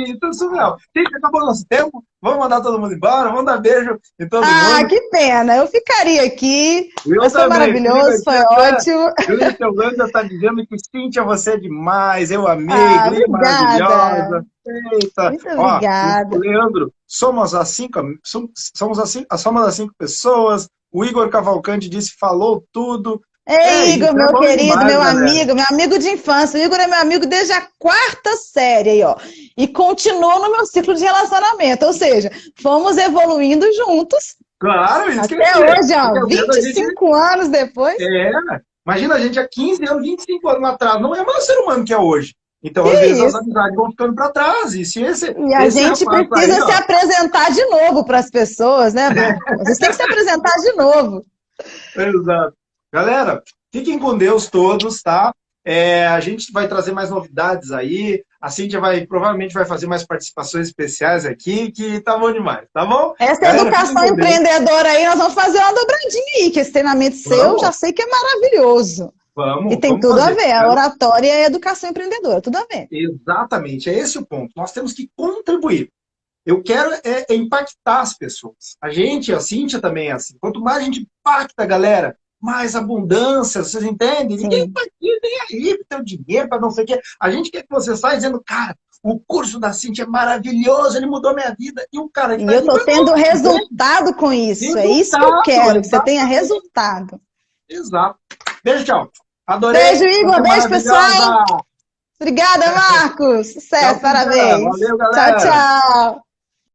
Então, surreal. Gente, acabou o nosso tempo. Vamos mandar todo mundo embora. Vamos dar beijo em todo mundo. Que pena. Eu ficaria aqui. Eu Mas foi também. maravilhoso, foi ótimo. Clícia Holanda está dizendo que Cíntia, você é demais. Eu amei. Glê, Obrigada. maravilhosa. Eita. Muito obrigada. O Leandro, somos as cinco pessoas. O Igor Cavalcante disse, falou tudo. Ei, Igor, meu querido, demais, meu amigo de infância. O Igor é meu amigo desde a 4ª série aí, ó. E continuou no meu ciclo de relacionamento. Ou seja, fomos evoluindo juntos. Claro, isso até que eu hoje, ó, 25 anos depois. Imagina a gente há 15 anos, 25 anos atrás. Não é mais o ser humano que é hoje. Então, às vezes, as amizades vão ficando para trás. E a gente precisa se apresentar de novo para as pessoas, né, Marcos? Vocês têm que se apresentar de novo. Exato. Galera, fiquem com Deus todos, tá? A gente vai trazer mais novidades aí. A Cíntia provavelmente vai fazer mais participações especiais aqui, que tá bom demais, tá bom? Essa galera, educação empreendedora aí, nós vamos fazer uma dobradinha aí, que esse treinamento seu, já sei que é maravilhoso. Vamos. E tem tudo a ver, a oratória e a educação empreendedora, tudo a ver. Exatamente, é esse o ponto. Nós temos que contribuir. Eu quero impactar as pessoas. A Cíntia também é assim. Quanto mais a gente impacta, galera, mais abundância, vocês entendem? Sim. Ninguém está aqui nem aí para ter dinheiro, para não sei o quê. A gente quer que você saia dizendo, cara, o curso da Cíntia é maravilhoso, ele mudou minha vida. E o cara eu estou tendo resultado com isso. É isso que eu quero, que você tenha resultado. Exato. Beijo, tchau. Adorei. Beijo, Igor. Beijo, pessoal. Obrigada, Marcos. Sucesso, parabéns. Valeu, galera. Tchau, tchau.